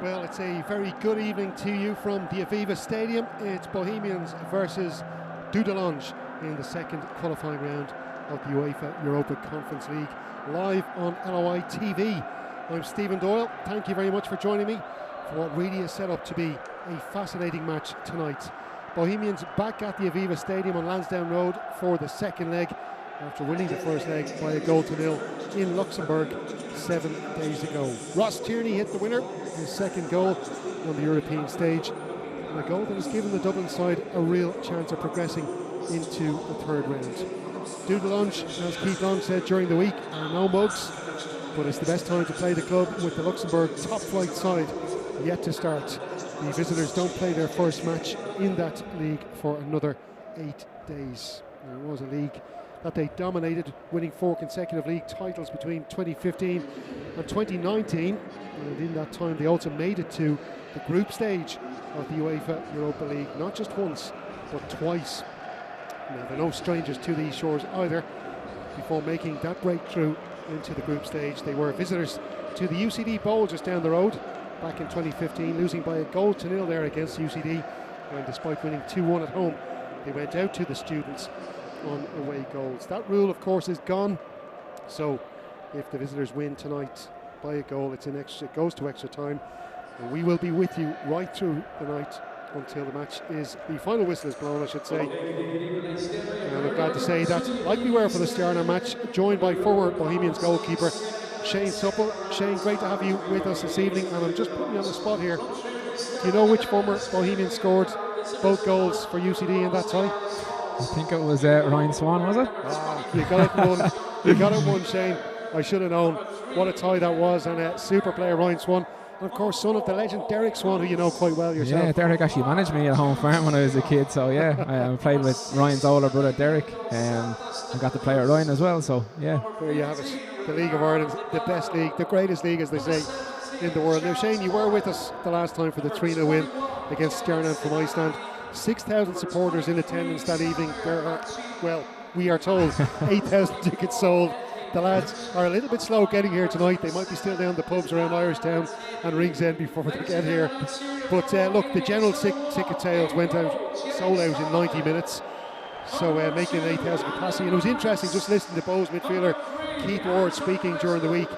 Well, it's a very good evening to you from the Aviva Stadium. It's Bohemians versus Dudelange in the second qualifying round of the UEFA Europa Conference League, live on LOI TV. I'm Stephen Doyle. Thank you very much for joining me for what really is set up to be a fascinating match tonight. Bohemians back at the Aviva Stadium on Lansdowne Road for the second leg after winning the first leg by a 1-0 in Luxembourg 7 days ago. Ross Tierney hit the winner, his second goal on the European stage, and a goal that has given the Dublin side a real chance of progressing into the third round. Dudelange, as Keith Long said during the week, are no mugs, but it's the best time to play the club with the Luxembourg top flight side yet to start. The visitors don't play their first match in that league for another 8 days. It was a league that they dominated, winning 4 consecutive league titles between 2015 and 2019, and in that time they also made it to the group stage of the UEFA Europa League, not just once but twice. Now they're no strangers to these shores either. Before making that breakthrough into the group stage, they were visitors to the UCD Bowl just down the road back in 2015, losing by a 0 there against UCD, and despite winning 2-1 at home, they went out to the students on away goals. That rule, of course, is gone. So if the visitors win tonight by a goal, it goes to extra time, and we will be with you right through the night until the match is, the final whistle is blown, I should say. And I'm glad to say that, like we were for the Stjarnan match, joined by former Bohemians goalkeeper Shane Supple. Shane, great to have you with us this evening, and I'm just putting you on the spot here. Do you know which former Bohemian scored both goals for UCD in that tie? I think it was Ryan Swan, was it? You got it one. You got it one, Shane. I should have known what a tie that was, and super player Ryan Swan, and of course son of the legend Derek Swan, who you know quite well yourself. Yeah, Derek actually managed me at home farm when I was a kid, so yeah, I played with Ryan's older brother Derek, and I got to play with Ryan as well, so yeah. There you have it, the League of Ireland, the best league, the greatest league as they say in the world. Now Shane, you were with us the last time for the 3-0 win against Stjarnan from Iceland. 6,000 supporters in attendance that evening. There are, well, we are told 8,000 tickets sold. The lads are a little bit slow getting here tonight. They might be still down the pubs around Irishtown and Ringsend before they get here. But look, the general ticket sales went out, sold out in 90 minutes. So making an 8,000 capacity. And it was interesting just listening to Bows midfielder Keith Ward speaking during the week.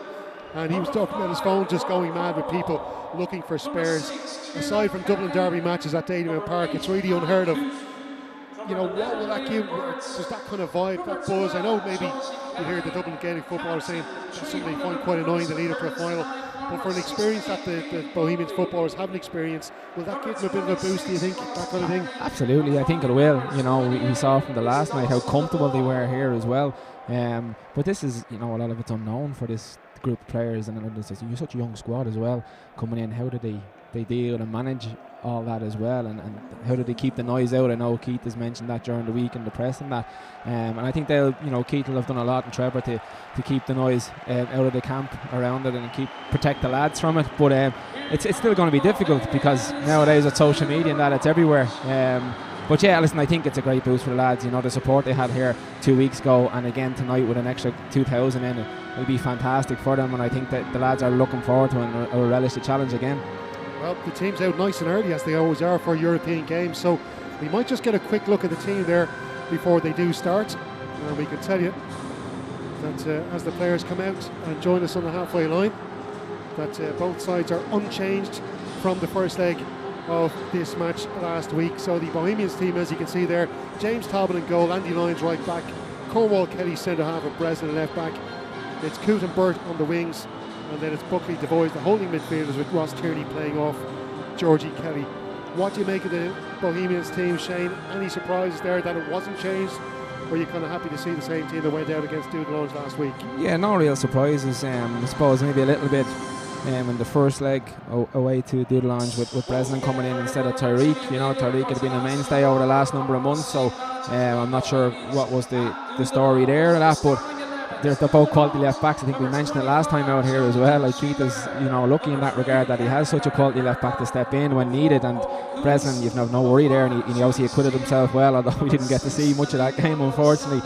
And he was talking about his phone just going mad with people looking for spares. Aside from Dublin Derby matches at Dademan Park, it's really unheard of. You know, what will that give? There's that kind of vibe, that buzz. I know maybe you hear the Dublin Gaelic footballers saying that's something they find quite annoying to lead up to a final. But for an experience that the Bohemians footballers haven't experienced, will that give them a bit of a boost, do you think, that kind of thing? Absolutely, I think it will. You know, we saw from the last night how comfortable they were here as well. But this is, you know, a lot of it's unknown for this group of players, and you're such a young squad as well coming in. How do they deal and manage all that as well, and how do they keep the noise out? I know Keith has mentioned that during the week in the press and that, and I think Keith will have done a lot, and Trevor to keep the noise out of the camp around it and protect the lads from it. But it's still going to be difficult because nowadays it's social media and that, it's everywhere. But yeah, listen, I think it's a great boost for the lads. You know, the support they had here 2 weeks ago, and again tonight with an extra 2,000 in it, will be fantastic for them, and I think that the lads are looking forward to it and will relish the challenge again. Well, the team's out nice and early, as they always are for European games, so we might just get a quick look at the team there before they do start, and we can tell you that as the players come out and join us on the halfway line, that both sides are unchanged from the first leg of this match last week. So the Bohemians team, as you can see there, James Talbot in goal, Andy Lyons right back, Cornwall Kelly centre half, and Breslin left back. It's Coote and Burt on the wings, and then it's Buckley Devoys, the holding midfielders, with Ross Tierney playing off Georgie Kelly. What do you make of the Bohemians team, Shane? Any surprises there that it wasn't changed? Or are you kind of happy to see the same team that went out against Dudelange last week? Yeah, no real surprises. I suppose maybe a little bit in the first leg away to Dudelange with Breslin coming in instead of Tyreek. You know, Tyreek had been a mainstay over the last number of months, so I'm not sure what was the story there of that, but they're both quality left backs. I think we mentioned it last time out here as well. Like, Keith is, you know, lucky in that regard that he has such a quality left back to step in when needed, and Breslin, you've no worry there, and he obviously acquitted himself well, although we didn't get to see much of that game unfortunately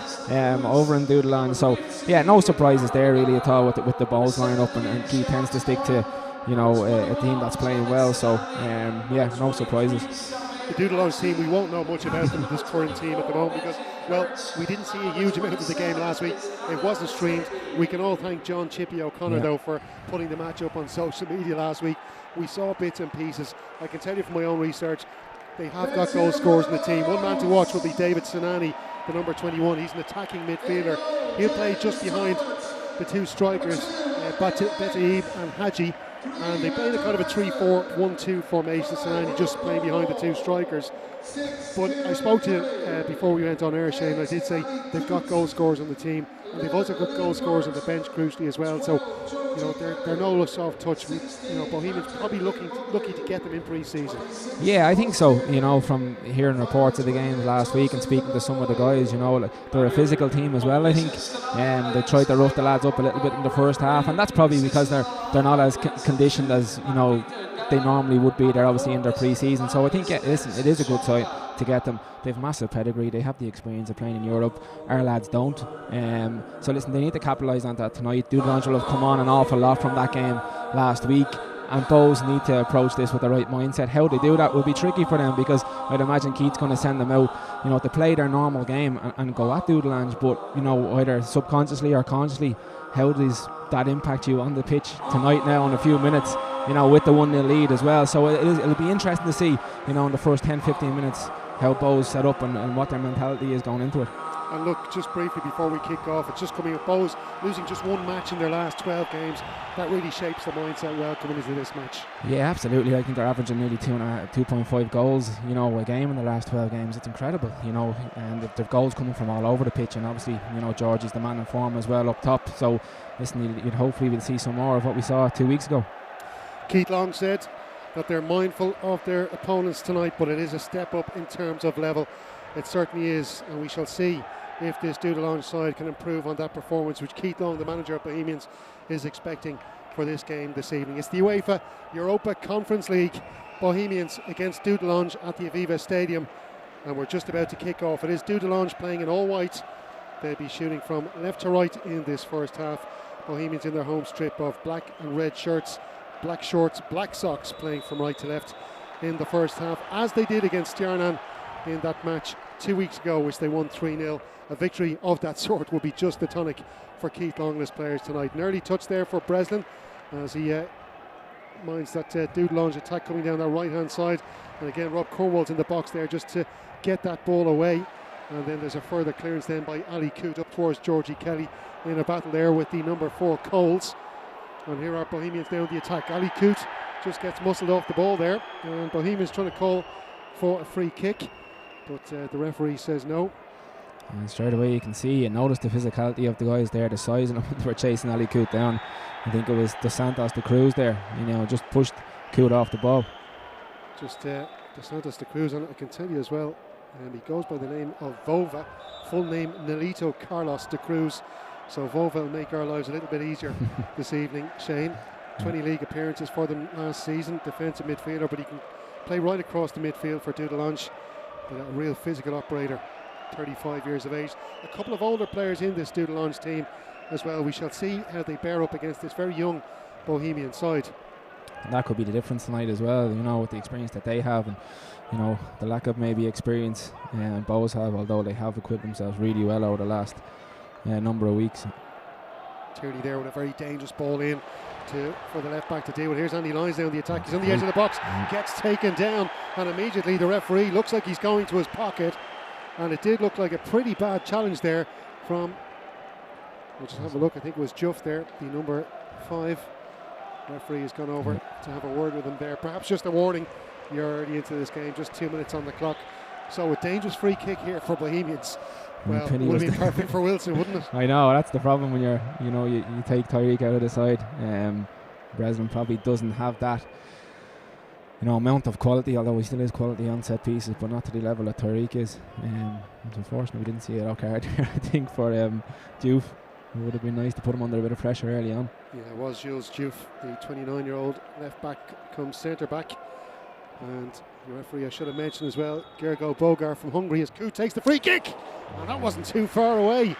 over in Dudelange. So yeah, no surprises there really at all with the Bowls line up, and Keith tends to stick to a team that's playing well. So yeah, no surprises. The Dudelange team, we won't know much about them, this current team at the moment, because, well, we didn't see a huge amount of the game last week. It wasn't streamed. We can all thank John Chippy O'Connor, though, for putting the match up on social media last week. We saw bits and pieces. I can tell you from my own research, they have got goal scorers in the team. One man to watch will be David Sinani, the number 21. He's an attacking midfielder. He'll play just behind the two strikers, Betaib and Haji. And they played a kind of a 3-4-1-2 formation, Sinani just playing behind the two strikers. But I spoke to before we went on air, Shane, I did say they've got goal scorers on the team, and they've also got goal scorers on the bench, crucially as well. So, they're no soft touch. Bohemians probably lucky to get them in pre-season. Yeah, I think so. From hearing reports of the games last week and speaking to some of the guys, they're a physical team as well. I think, they tried to rough the lads up a little bit in the first half, and that's probably because they're not as conditioned as they normally would be. They're obviously in their pre-season, so I think listen, it is a good side to get them. They've massive pedigree, they have the experience of playing in Europe. Our lads don't, so listen, they need to capitalise on that tonight. Dudelange will have come on an awful lot from that game last week, and Bows need to approach this with the right mindset. How they do that will be tricky for them, because I'd imagine Keith's going to send them out to play their normal game and go at Dudelange, but either subconsciously or consciously, how does that impact you on the pitch tonight now in a few minutes, with the 1-0 lead as well. So it'll be interesting to see, in the first 10-15 minutes, how Bows set up and what their mentality is going into it. And look, just briefly before we kick off, it's just coming up, Bows losing just one match in their last 12 games. That really shapes the mindset well coming into this match. Yeah, absolutely. I think they're averaging nearly 2.5 goals, a game in the last 12 games. It's incredible, and they've goals coming from all over the pitch, and obviously, Georgie's the man in form as well up top. So listen, you'd hopefully we'll see some more of what we saw 2 weeks ago. Keith Long said that they're mindful of their opponents tonight, but it is a step up in terms of level. It certainly is, and we shall see if this Dudelange side can improve on that performance which Keith Long, the manager of Bohemians, is expecting for this game this evening. It's the UEFA Europa Conference League, Bohemians against Dudelange at the Aviva Stadium, and we're just about to kick off. It is Dudelange playing in all white. They'll be shooting from left to right in this first half. Bohemians in their home strip of black and red shirts, black shorts, black socks, playing from right to left in the first half, as they did against Stjarnan in that match 2 weeks ago, which they won 3-0. A victory of that sort will be just the tonic for Keith Long and his players tonight. An early touch there for Breslin as he minds that Dudelange attack coming down that right hand side, and again Rob Cornwall's in the box there just to get that ball away, and then there's a further clearance then by Ali Coote up towards Georgie Kelly in a battle there with the number 4 Coles. And here are Bohemians down the attack. Ali Coote just gets muscled off the ball there, and Bohemians trying to call for a free kick, but the referee says no. And straight away you can see and notice the physicality of the guys there, the size, and they were chasing Ali Coote down. I think it was Dos Santos de Cruz there, just pushed Coote off the ball. Just Dos Santos de Cruz, and I can tell you as well, he goes by the name of Vova, full name Nelito Carlos de Cruz. So Vova will make our lives a little bit easier this evening, Shane. 20 league appearances for them last season, defensive midfielder, but he can play right across the midfield for Dudelange. But a real physical operator, 35 years of age. A couple of older players in this Dudelange team as well. We shall see how they bear up against this very young Bohemian side. And that could be the difference tonight as well, with the experience that they have, and the lack of maybe experience Bows have, although they have equipped themselves really well over the last number of weeks. Tierney there with a very dangerous ball in for the left back to deal with. Here's Andy Lyons down the attack. He's on the edge of the box, gets taken down, and immediately the referee looks like he's going to his pocket, and it did look like a pretty bad challenge there from, we'll just have a look, I think it was Juff there, the number 5. Referee has gone over to have a word with him there. Perhaps just a warning, you're already into this game, just 2 minutes on the clock. So a dangerous free kick here for Bohemians. Well, it would have been perfect for Wilson, wouldn't it? I know, that's the problem when you're, you take Tyreek out of the side. Breslin probably doesn't have that, amount of quality, although he still is quality on set pieces, but not to the level that Tyreek is. Unfortunately, we didn't see a yellow card here, I think, for Diouf. It would have been nice to put him under a bit of pressure early on. Yeah, it was Jules Diouf, the 29-year-old left back comes centre back. And the referee, I should have mentioned as well, Gergo Bogar from Hungary, as Coote takes the free kick, and that wasn't too far away.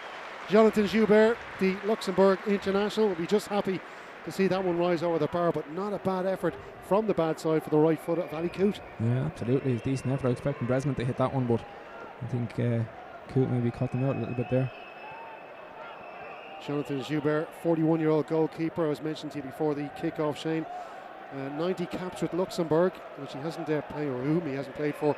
Jonathan Joubert, the Luxembourg international, will be just happy to see that one rise over the bar, but not a bad effort from the bad side for the right foot of Ali Coote. Yeah, absolutely. It's decent effort. I was expecting Breslin to hit that one, but I think Coote maybe cut them out a little bit there. Jonathan Joubert, 41-year-old goalkeeper. I was mentioned to you before the kick-off, Shane. 90 caps with Luxembourg, which he hasn't played, or whom he hasn't played for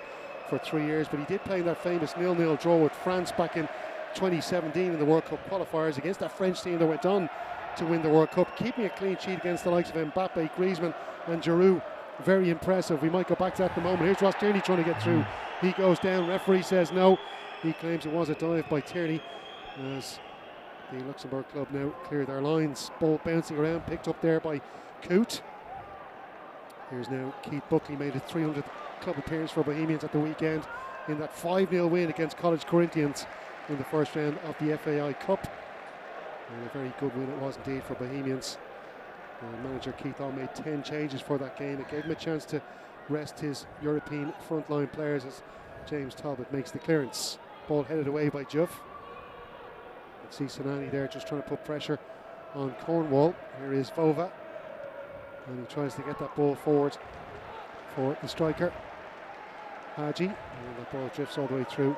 3 years, but he did play in that famous 0-0 draw with France back in 2017 in the World Cup qualifiers against that French team that went on to win the World Cup, keeping a clean sheet against the likes of Mbappe, Griezmann and Giroud. Very impressive. We might go back to that in a moment. Here's Ross Tierney trying to get through. He goes down. Referee says no. He claims it was a dive by Tierney as the Luxembourg club now clear their lines. Ball bouncing around, picked up there by Coote. Here's now Keith Buckley, made his 300th club appearance for Bohemians at the weekend in that 5-0 win against College Corinthians in the first round of the FAI Cup. And a very good win it was indeed for Bohemians. Manager Keith Hall made 10 changes for that game. It gave him a chance to rest his European frontline players as James Talbot makes the clearance. Ball headed away by Juff. See Sinani there just trying to put pressure on Cornwall. Here is Vova, and he tries to get that ball forward for the striker Haji, and that ball drifts all the way through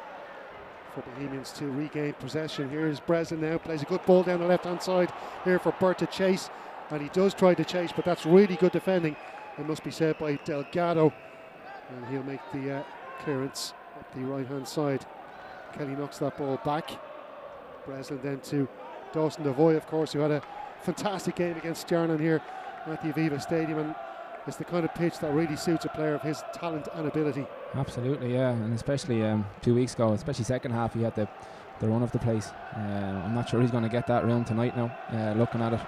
for Bohemians to regain possession. Here is Breslin now, plays a good ball down the left hand side here for Burt to chase, and he does try to chase, but that's really good defending, it must be said, by Delgado, and he'll make the clearance up the right hand side. Kelly knocks that ball back. Breslin then to Dawson Devoy, of course, who had a fantastic game against Stjarnan here at the Aviva Stadium, and it's the kind of pitch that really suits a player of his talent and ability. Absolutely, yeah, and especially 2 weeks ago, especially second half, he had the run of the place. I'm not sure he's going to get that round tonight now, looking at it.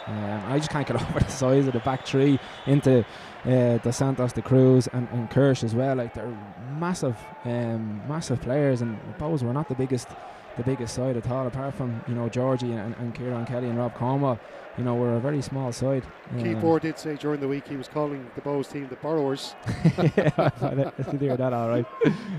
I just can't get over the size of the back three into Dos Santos, De Cruz and Kirsch as well. Like, they're massive players, and Bohs were not the biggest side at all, apart from, you know, Georgie and Kieran Kelly and Rob Cornwall. You know, we're a very small side. Keith Moore did say during the week he was calling the Bohs team the Borrowers. Yeah, I can hear that all right.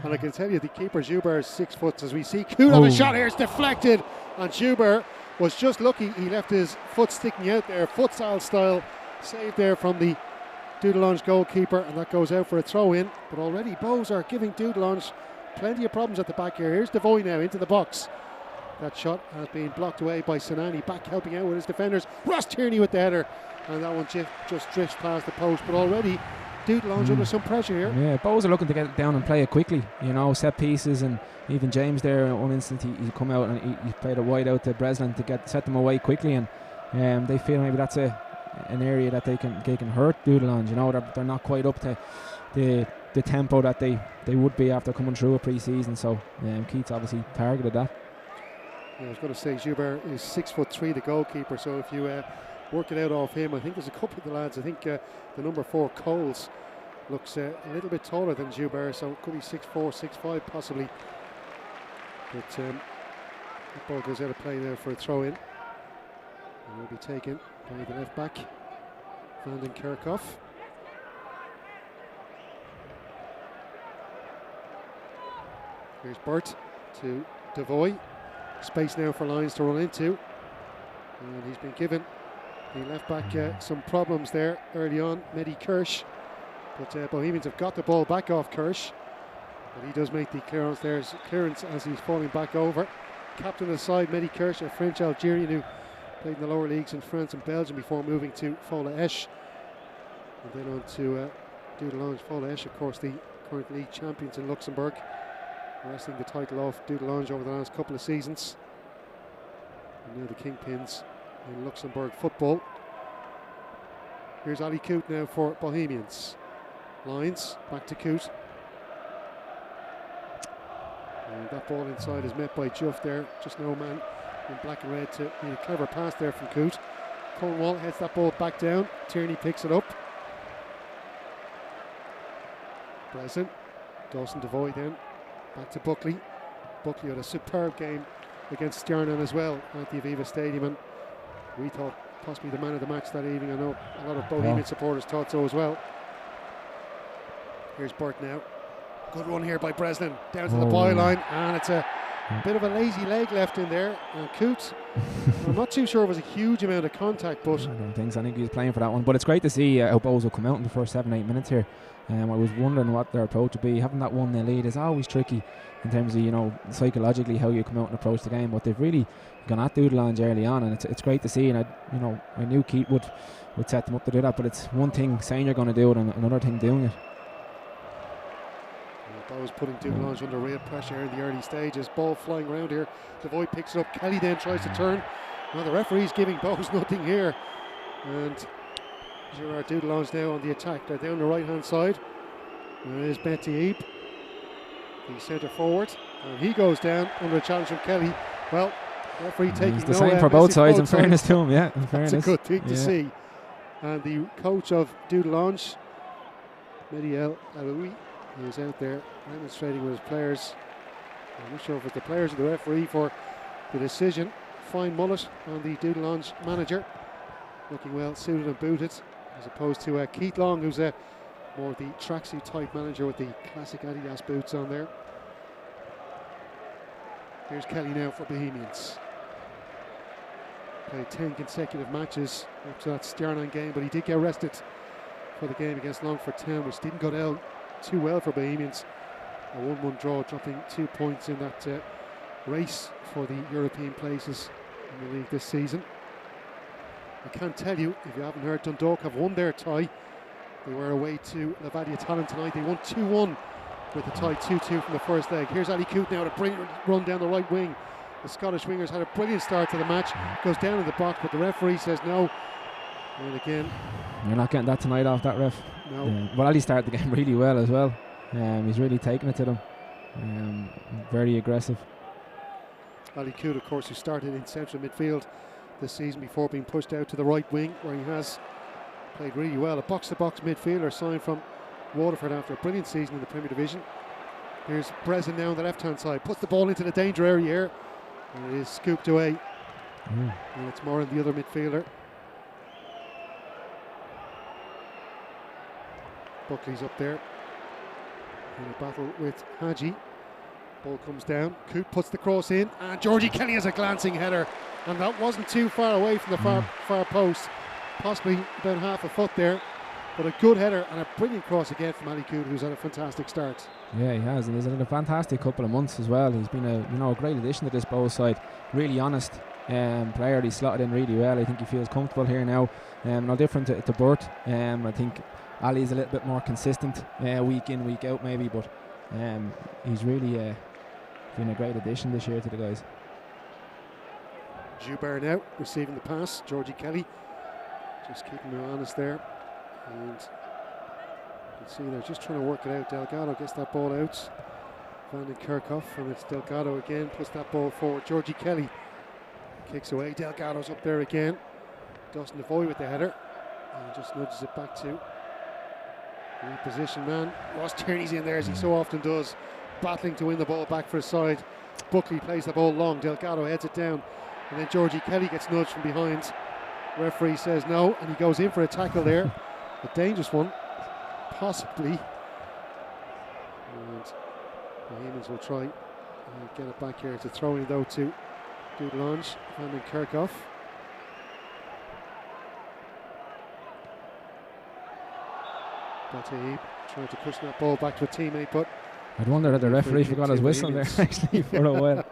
And I can tell you, the keeper Joubert is 6 foot, as we see Coote have a shot here. It's deflected, and Joubert was just lucky he left his foot sticking out there. Futsal style save there from the Dudelange goalkeeper, and that goes out for a throw in. But already Bohs are giving Dudelange plenty of problems at the back here. Here's Devoy now into the box. That shot has been blocked away by Sinani, back helping out with his defenders. Ross Tierney with the header, and that one just drifts past the post. But already Dudelange under some pressure here. Yeah, Bohs are looking to get it down and play it quickly, you know, set pieces, and even James there in one instant he come out and he played it wide out to Breslin to set them away quickly, and they feel maybe that's an area that they can hurt Dudelange. You know, they're not quite up to the tempo that they would be after coming through a pre-season, so Keith's obviously targeted that. Yeah, I was going to say Joubert is 6'3", the goalkeeper, so if you work it out off him, I think there's a couple of the lads, I think the number 4 Coles looks a little bit taller than Joubert, so it could be 6'4", 6'5", possibly. But the ball goes out of play there for a throw in, and will be taken by the left back Vanden Kerkhoff. Here's Burt to Devoy. Space now for Lyons to run into, and he's been given the left back some problems there early on, Mehdi Kirsch, but Bohemians have got the ball back off Kirsch, but he does make the clearance as he's falling back over. Captain of the side, Mehdi Kirsch, a French Algerian who played in the lower leagues in France and Belgium before moving to Fola Esch, and then on to Dudelange. Fola Esch, of course, the current league champions in Luxembourg, wresting the title off Dudelange over the last couple of seasons, and now the kingpins in Luxembourg football. Here's Ali Coote now for Bohemians. Lyons back to Coote, and that ball inside is met by Juff there, just no man in black and red to need a clever pass there from Coote. Cornwall heads that ball back down, Tierney picks it up. Breslin, Dawson Devoy then back to Buckley. Buckley had a superb game against Stjarnan as well at the Aviva Stadium, and we thought possibly the man of the match that evening. I know a lot of Bohemian supporters thought so as well. Here's Burt now. Good run here by Breslin down to the byline, and it's a Bit of a lazy leg left in there. And Coote, I'm not too sure it was a huge amount of contact, but I don't think so. I think he was playing for that one. But it's great to see how Bohs will come out in the first 7-8 minutes here. I was wondering what their approach would be. Having that 1-0 lead is always tricky in terms of, you know, psychologically how you come out and approach the game. But they've really gone at Dudelange early on, and it's great to see. And I knew Keith would set them up to do that. But it's one thing saying you're going to do it, and another thing doing it. Bohs putting Dudelange under real pressure in the early stages. Ball flying around here. Devoy picks it up. Kelly then tries to turn. Now the referee's giving Bohs nothing here. And Gerard Dudelange now on the attack. They're down the right hand side. There is Betiib, the centre forward. And he goes down under a challenge from Kelly. Well, referee taking the same for both sides, in fairness to him, yeah. In fairness. That's a good thing to see. And the coach of Dudelange, Mehdi El Aloui, is out there demonstrating with his players. I'm not sure if it's the players or the referee for the decision. Fine mullet on the Dudelange manager, looking well suited and booted, as opposed to Keith Long, who's more the tracksuit type manager with the classic Adidas boots on there. Here's Kelly now for Bohemians. Played 10 consecutive matches up to that Stjarnan game, but he did get rested for the game against Longford Town, which didn't go down too well for Bohemians. A 1-1 draw, dropping 2 points in that race for the European places in the league this season. I can't tell you, if you haven't heard, Dundalk have won their tie. They were away to Levadia Tallinn tonight. They won 2-1 with the tie 2-2 from the first leg. Here's Ali Coote now to brilliant run down the right wing. The Scottish wingers had a brilliant start to the match. Goes down in the box, but the referee says no. And again, you're not getting that tonight off that ref. No. Well, Ali started the game really well as well. He's really taking it to them. Very aggressive. Ali Coote, of course, who started in central midfield this season before being pushed out to the right wing, where he has played really well. A box-to-box midfielder signed from Waterford after a brilliant season in the Premier Division. Here's Breslin now on the left-hand side. Puts the ball into the danger area here. And it is scooped away. And it's more on the other midfielder. Buckley's up there in a battle with Hadji. Ball comes down. Coote puts the cross in, and Georgie Kelly has a glancing header, and that wasn't too far away from the far post, possibly about half a foot there, but a good header and a brilliant cross again from Ali Coote, who's had a fantastic start. Yeah, he has, and he's had a fantastic couple of months as well. He's been a great addition to this Bohs side. Really honest player. He's slotted in really well. I think he feels comfortable here now. No different to Bert. I think Ali's a little bit more consistent week in, week out maybe, but he's really been a great addition this year to the guys. Joubert now receiving the pass. Georgie Kelly just keeping him honest there, and you can see they're just trying to work it out. Delgado gets that ball out. Van den Kerkhoff, and it's Delgado again, puts that ball forward. Georgie Kelly kicks away. Delgado's up there again. Dustin Devoy with the header, and just nudges it back to reposition man. Ross Tierney's in there, as he so often does, battling to win the ball back for his side. Buckley plays the ball long. Delgado heads it down, and then Georgie Kelly gets nudged from behind. Referee says no, and he goes in for a tackle there. A dangerous one, possibly. And Bohemians will try and get it back here. It's a throw-in though to Dudelange. Van den Kerkhoff. Batiib trying to cushion that ball back to a teammate, but I'd wonder that the referee forgot his whistle there actually for a while.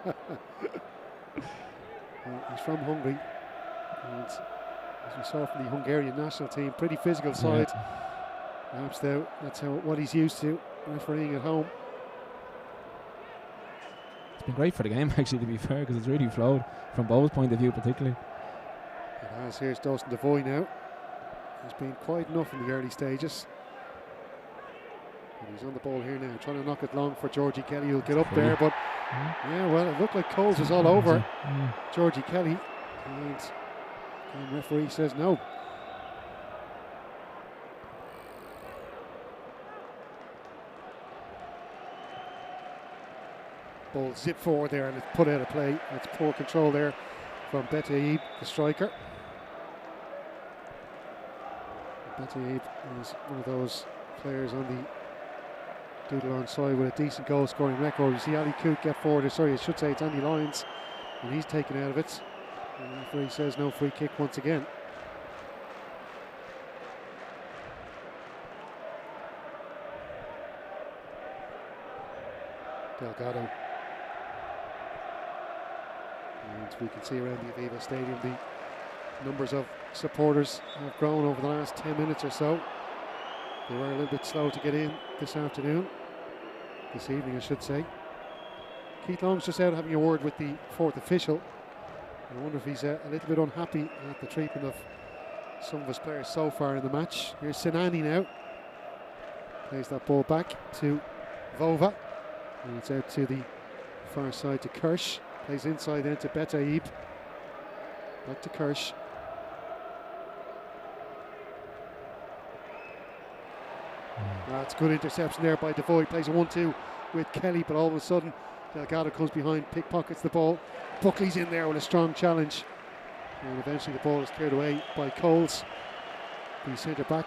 He's from Hungary, and as we saw from the Hungarian national team, pretty physical side. Perhaps though that's what he's used to, refereeing at home. It's been great for the game actually, to be fair, because it's really flowed from Bohs' point of view particularly. It has. Here's Dawson Devoy now. He's been quiet enough in the early stages. And he's on the ball here now, trying to knock it long for Georgie Kelly, who'll get up there, but yeah, well, it looked like Coles was all over Georgie Kelly, and the referee says no. Ball zipped forward there, and it's put out of play. It's poor control there from Betiib, the striker. Betiib is one of those players on the Dudelange side with a decent goal scoring record. You see Ali Coote get forward, or sorry, I should say it's Andy Lyons, and he's taken out of it. And the referee says no free kick once again. Delgado. And we can see around the Aviva Stadium the numbers of supporters have grown over the last 10 minutes or so. They were a little bit slow to get in this evening, I should say. Keith Long's just out having a word with the fourth official. I wonder if he's a little bit unhappy at the treatment of some of his players so far in the match. Here's Sinani now. Plays that ball back to Vova. And it's out to the far side to Kirsch. Plays inside then to Betaib. Back to Kirsch. That's good interception there by Devoy. Plays a 1-2 with Kelly, but all of a sudden Delgado comes behind, pickpockets the ball. Buckley's in there with a strong challenge. And eventually the ball is cleared away by Coles, the centre back.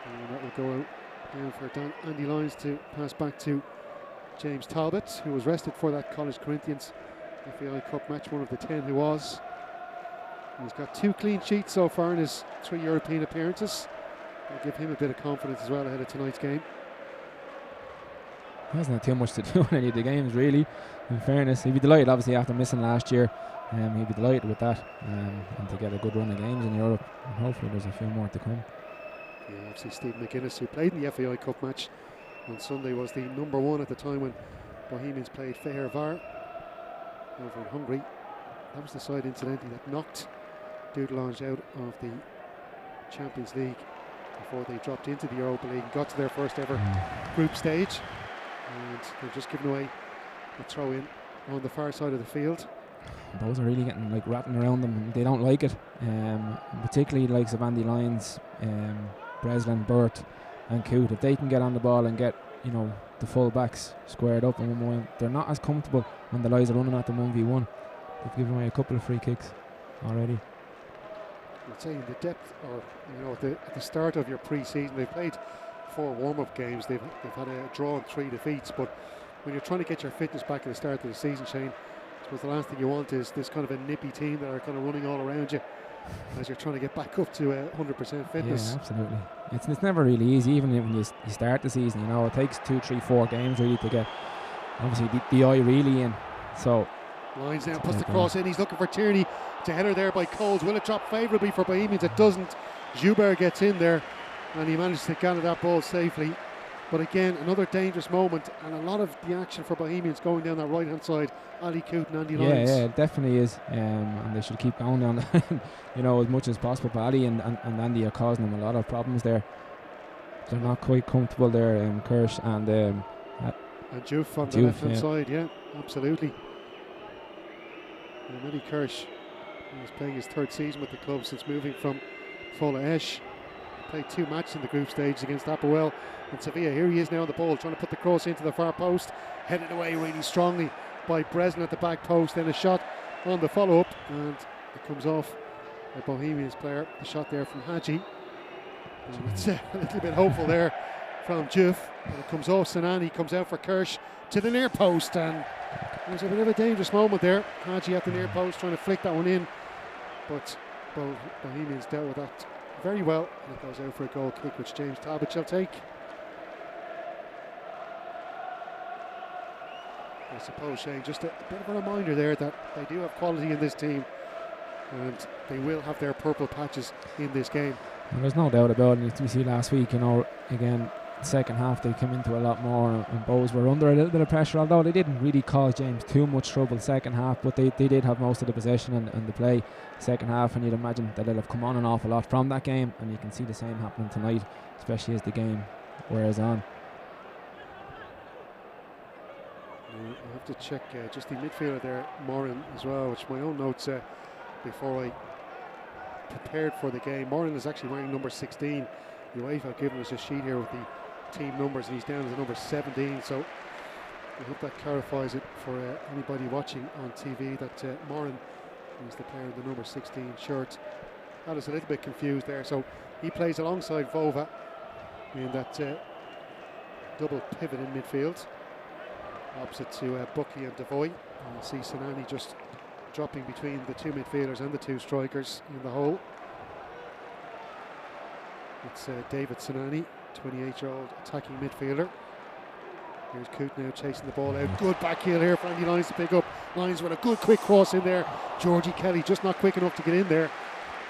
And that will go out down for Andy Lyons to pass back to James Talbot, who was rested for that College Corinthians FAI Cup match, one of the 10 who was. He's got 2 clean sheets so far in his 3 European appearances. I'll give him a bit of confidence as well ahead of tonight's game. He hasn't had too much to do in any of the games, really, in fairness. He'd be delighted, obviously, after missing last year. He'd be delighted with that, and to get a good run of games in Europe. And hopefully there's a few more to come. Yeah, obviously Steve McGuinness, who played in the FAI Cup match on Sunday, was the number 1 at the time when Bohemians played Fehervar over in Hungary. That was the side, incidentally, that knocked Dudelange out of the Champions League before they dropped into the Europa League and got to their first ever group stage. And they've just given away a throw in on the far side of the field. Those are really getting like ratting around them. They don't like it. Particularly likes of Andy Lyons, Breslin, Burt and Coote. If they can get on the ball and get, you know, the full backs squared up in 1-1, they're not as comfortable when the guys are running at them 1v1. They've given away a couple of free kicks already. I'd say in the depth, or you know, at the start of your pre-season, they've played 4 warm-up games. They've had a draw and 3 defeats. But when you're trying to get your fitness back at the start of the season, Shane, I suppose the last thing you want is this kind of a nippy team that are kind of running all around you as you're trying to get back up to 100% fitness. Yeah, absolutely. It's never really easy, even when you start the season. You know, it takes 2, 3, 4 games really to get, obviously, the eye really in. So Lyons now puts the cross in. He's looking for Tierney. It's a header there by Coles. Will it drop favourably for Bohemians? It doesn't. Joubert gets in there and he manages to gather that ball safely. But again, another dangerous moment, and a lot of the action for Bohemians going down that right hand side. Ali Coote and Andy Lyons. Yeah, it definitely is. And they should keep going down that, you know, as much as possible. But Ali and Andy are causing them a lot of problems there. They're not quite comfortable there, Kirsch and Juve on the left hand side, yeah, absolutely. And Eddie Kirsch is playing his 3rd season with the club since moving from Fola Esch. Played 2 matches in the group stage against Apoel and Sevilla. Here he is now on the ball, trying to put the cross into the far post. Headed away really strongly by Breslin at the back post. Then a shot on the follow-up, and it comes off a Bohemians player. The shot there from Hadji. And it's a little bit hopeful there from Juve. And it comes off Sinani, comes out for Kirsch to the near post, and there's a bit of a dangerous moment there. Hadji at the near post trying to flick that one in, but Bohemians dealt with that very well, and it goes out for a goal kick, which James Talbot shall take. I suppose, Shane, just a bit of a reminder there that they do have quality in this team, and they will have their purple patches in this game. And there's no doubt about it. You see last week, you know, again, second half they came into a lot more, and Bows were under a little bit of pressure, although they didn't really cause James too much trouble second half, but they did have most of the possession and the play second half, and you'd imagine that they'll have come on an awful lot from that game, and you can see the same happening tonight, especially as the game wears on. I have to check just the midfielder there, Moran, as well, which my own notes before I prepared for the game. Moran is actually wearing number 16. UEFA have given us a sheet here with the team numbers, and he's down as a number 17, so I hope that clarifies it for anybody watching on TV, that Moran is the player in the number 16 shirt. I was a little bit confused there, so he plays alongside Vova in that double pivot in midfield, opposite to Buckley and Devoy. You see Sinani just dropping between the two midfielders and the two strikers in the hole. It's David Sinani, 28-year-old attacking midfielder. Here's Coote now chasing the ball out. Good back heel here for Andy Lyons to pick up. Lyons with a good quick cross in there. Georgie Kelly just not quick enough to get in there.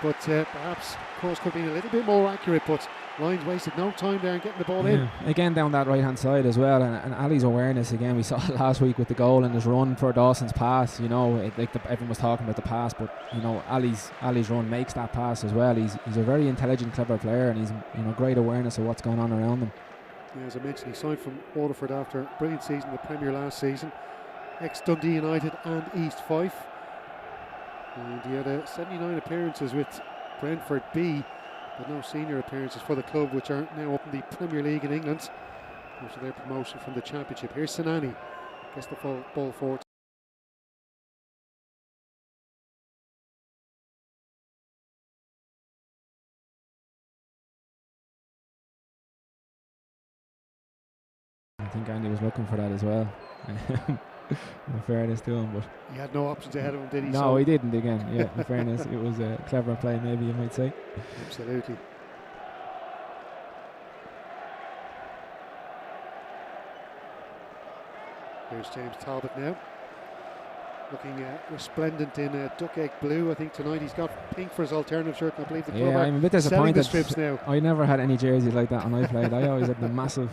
But perhaps cross could have been a little bit more accurate, but Lyons wasted no time there in getting the ball in. Again down that right hand side as well, and Ali's awareness again, we saw it last week with the goal and his run for Dawson's pass. You know, everyone was talking about the pass, but you know, Ali's run makes that pass as well. He's a very intelligent, clever player, and he's great awareness of what's going on around him. Yeah, as I mentioned, he signed from Waterford after a brilliant season in the Premier last season, ex-Dundee United and East Fife, and he had 79 appearances with Brentford B, but no senior appearances for the club, which are now up in the Premier League in England after their promotion from the Championship. Here's Sinani, gets the ball forward. I think Andy was looking for that as well. In fairness to him, but he had no options ahead of him, did he? No, he didn't again. Yeah, in fairness, it was a clever play, maybe you might say. Absolutely. Here's James Talbot now, looking resplendent in duck egg blue. I think tonight he's got pink for his alternative shirt. I believe the club are I'm a bit selling disappointed. the strips now. I never had any jerseys like that when I played. I always had the massive,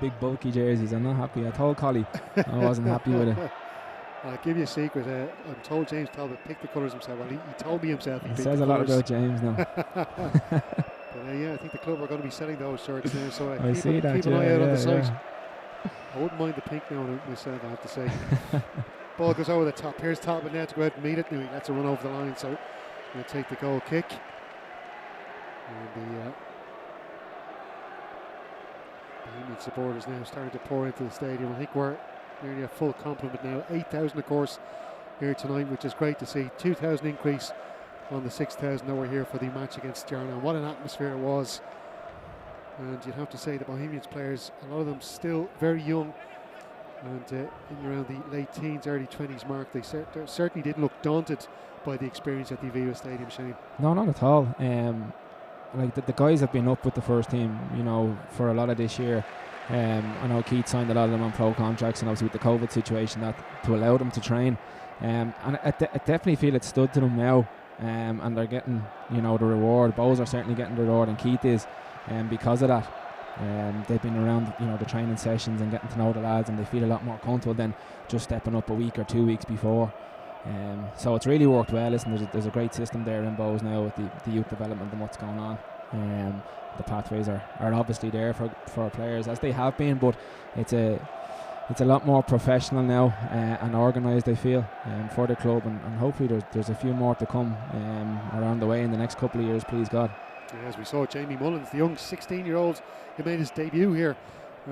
big, bulky jerseys. I'm not happy. I told Collie I wasn't happy with it. I'll give you a secret. I'm told James Talbot picked the colours himself. Well, he told me himself. He says a lot about James now. But yeah, I think the club are going to be selling those shirts now. So keep an eye out on the site. Yeah. I wouldn't mind the pink now myself, I have to say. Ball goes over the top. Here's Talbot now to go out and meet it. Now he lets it run over the line, so he'll take the goal kick. And the Bohemian supporters now starting to pour into the stadium. I think we're nearly a full complement now. 8,000 of course here tonight, which is great to see. 2,000 increase on the 6,000 that were here for the match against Jarno. What an atmosphere it was. And you'd have to say the Bohemians players, a lot of them still very young and in around the late teens, early 20s mark. They certainly didn't look daunted by the experience at the Aviva Stadium, Shane. No, not at all. Like the guys have been up with the first team, you know, for a lot of this year. I know Keith signed a lot of them on pro contracts, and obviously with the COVID situation, that to allow them to train. And I definitely feel it stood to them now, and they're getting, you know, the reward. Bows are certainly getting the reward, and Keith is. Because of that, they've been around, you know, the training sessions and getting to know the lads, and they feel a lot more comfortable than just stepping up a week or 2 weeks before. So it's really worked well. Listen, there's a great system there in Bows now with the youth development and what's going on. The pathways are obviously there for our players, as they have been, but it's a lot more professional now and organised, I feel, for the club, and hopefully there's a few more to come around the way in the next couple of years, please God. As we saw Jamie Mullins, the young 16-year-old who made his debut here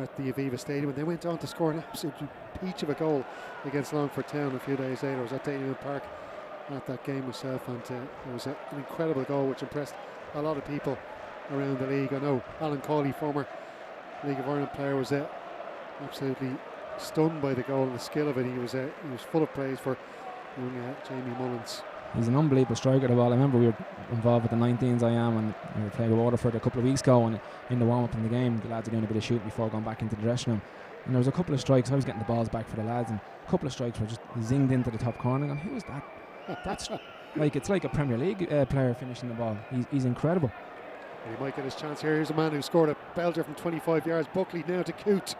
at the Aviva Stadium, and they went on to score an absolute peach of a goal against Longford Town a few days later. I was at Dalymount Park at that game myself, and it was an incredible goal which impressed a lot of people around the league. I know Alan Cawley, former League of Ireland player, was absolutely stunned by the goal and the skill of it. He was full of praise for young Jamie Mullins. He's an unbelievable striker of the ball. I remember we were involved with the 19s and we were playing with Waterford a couple of weeks ago, and in the warm-up in the game the lads were doing a bit of shooting before going back into the dressing room, and there was a couple of strikes. I was getting the balls back for the lads, and a couple of strikes were just zinged into the top corner, and who was that? That's like, it's like a Premier League player finishing the ball. He's incredible. And he might get his chance here. Here's a man who scored a belter from 25 yards. Buckley now to Coote,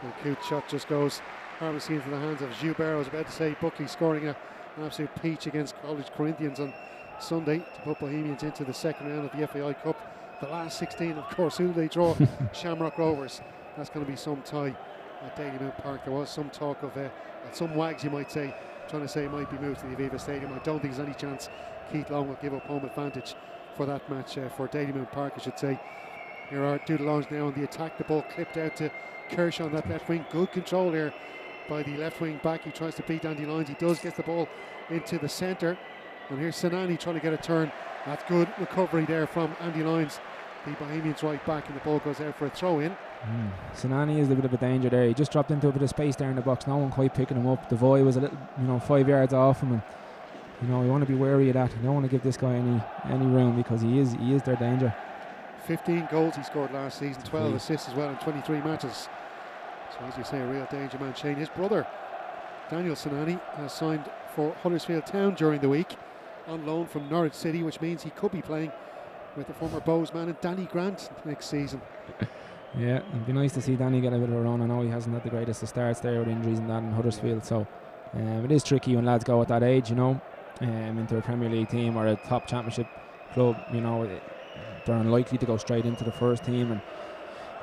and Coote's shot just goes harmlessly into the hands of Joubert. I was about to say Buckley scoring an absolute peach against College Corinthians on Sunday to put Bohemians into the second round of the FAI Cup. The last 16, of course, who do they draw? Shamrock Rovers. That's going to be some tie at Dalymount Park. There was some talk of some wags, you might say, trying to say it might be moved to the Aviva Stadium. I don't think there's any chance Keith Long will give up home advantage for that match, for Dalymount Park, I should say. Here are Dudelange now on the attack. The ball clipped out to Kershaw on that left wing. Good control here by the left wing back. He tries to beat Andy Lyons. He does get the ball into the centre, and here's Sinani trying to get a turn. That's good recovery there from Andy Lyons, the Bohemians right back, and the ball goes out for a throw in. Sinani is a bit of a danger there. He just dropped into a bit of space there in the box. No one quite picking him up. Devoy was a little, 5 yards off him, and you want to be wary of that. You don't want to give this guy any room, because he is their danger. 15 goals he scored last season, 12 assists as well in 23 matches. So as you say, a real danger man, Shane. His brother, Daniel Sinani, has signed for Huddersfield Town during the week on loan from Norwich City, which means he could be playing with the former Bows man and Danny Grant next season. Yeah, it'd be nice to see Danny get a bit of a run. I know he hasn't had the greatest of starts there with injuries and that in Huddersfield, so it is tricky when lads go at that age, into a Premier League team or a top championship club. They're unlikely to go straight into the first team,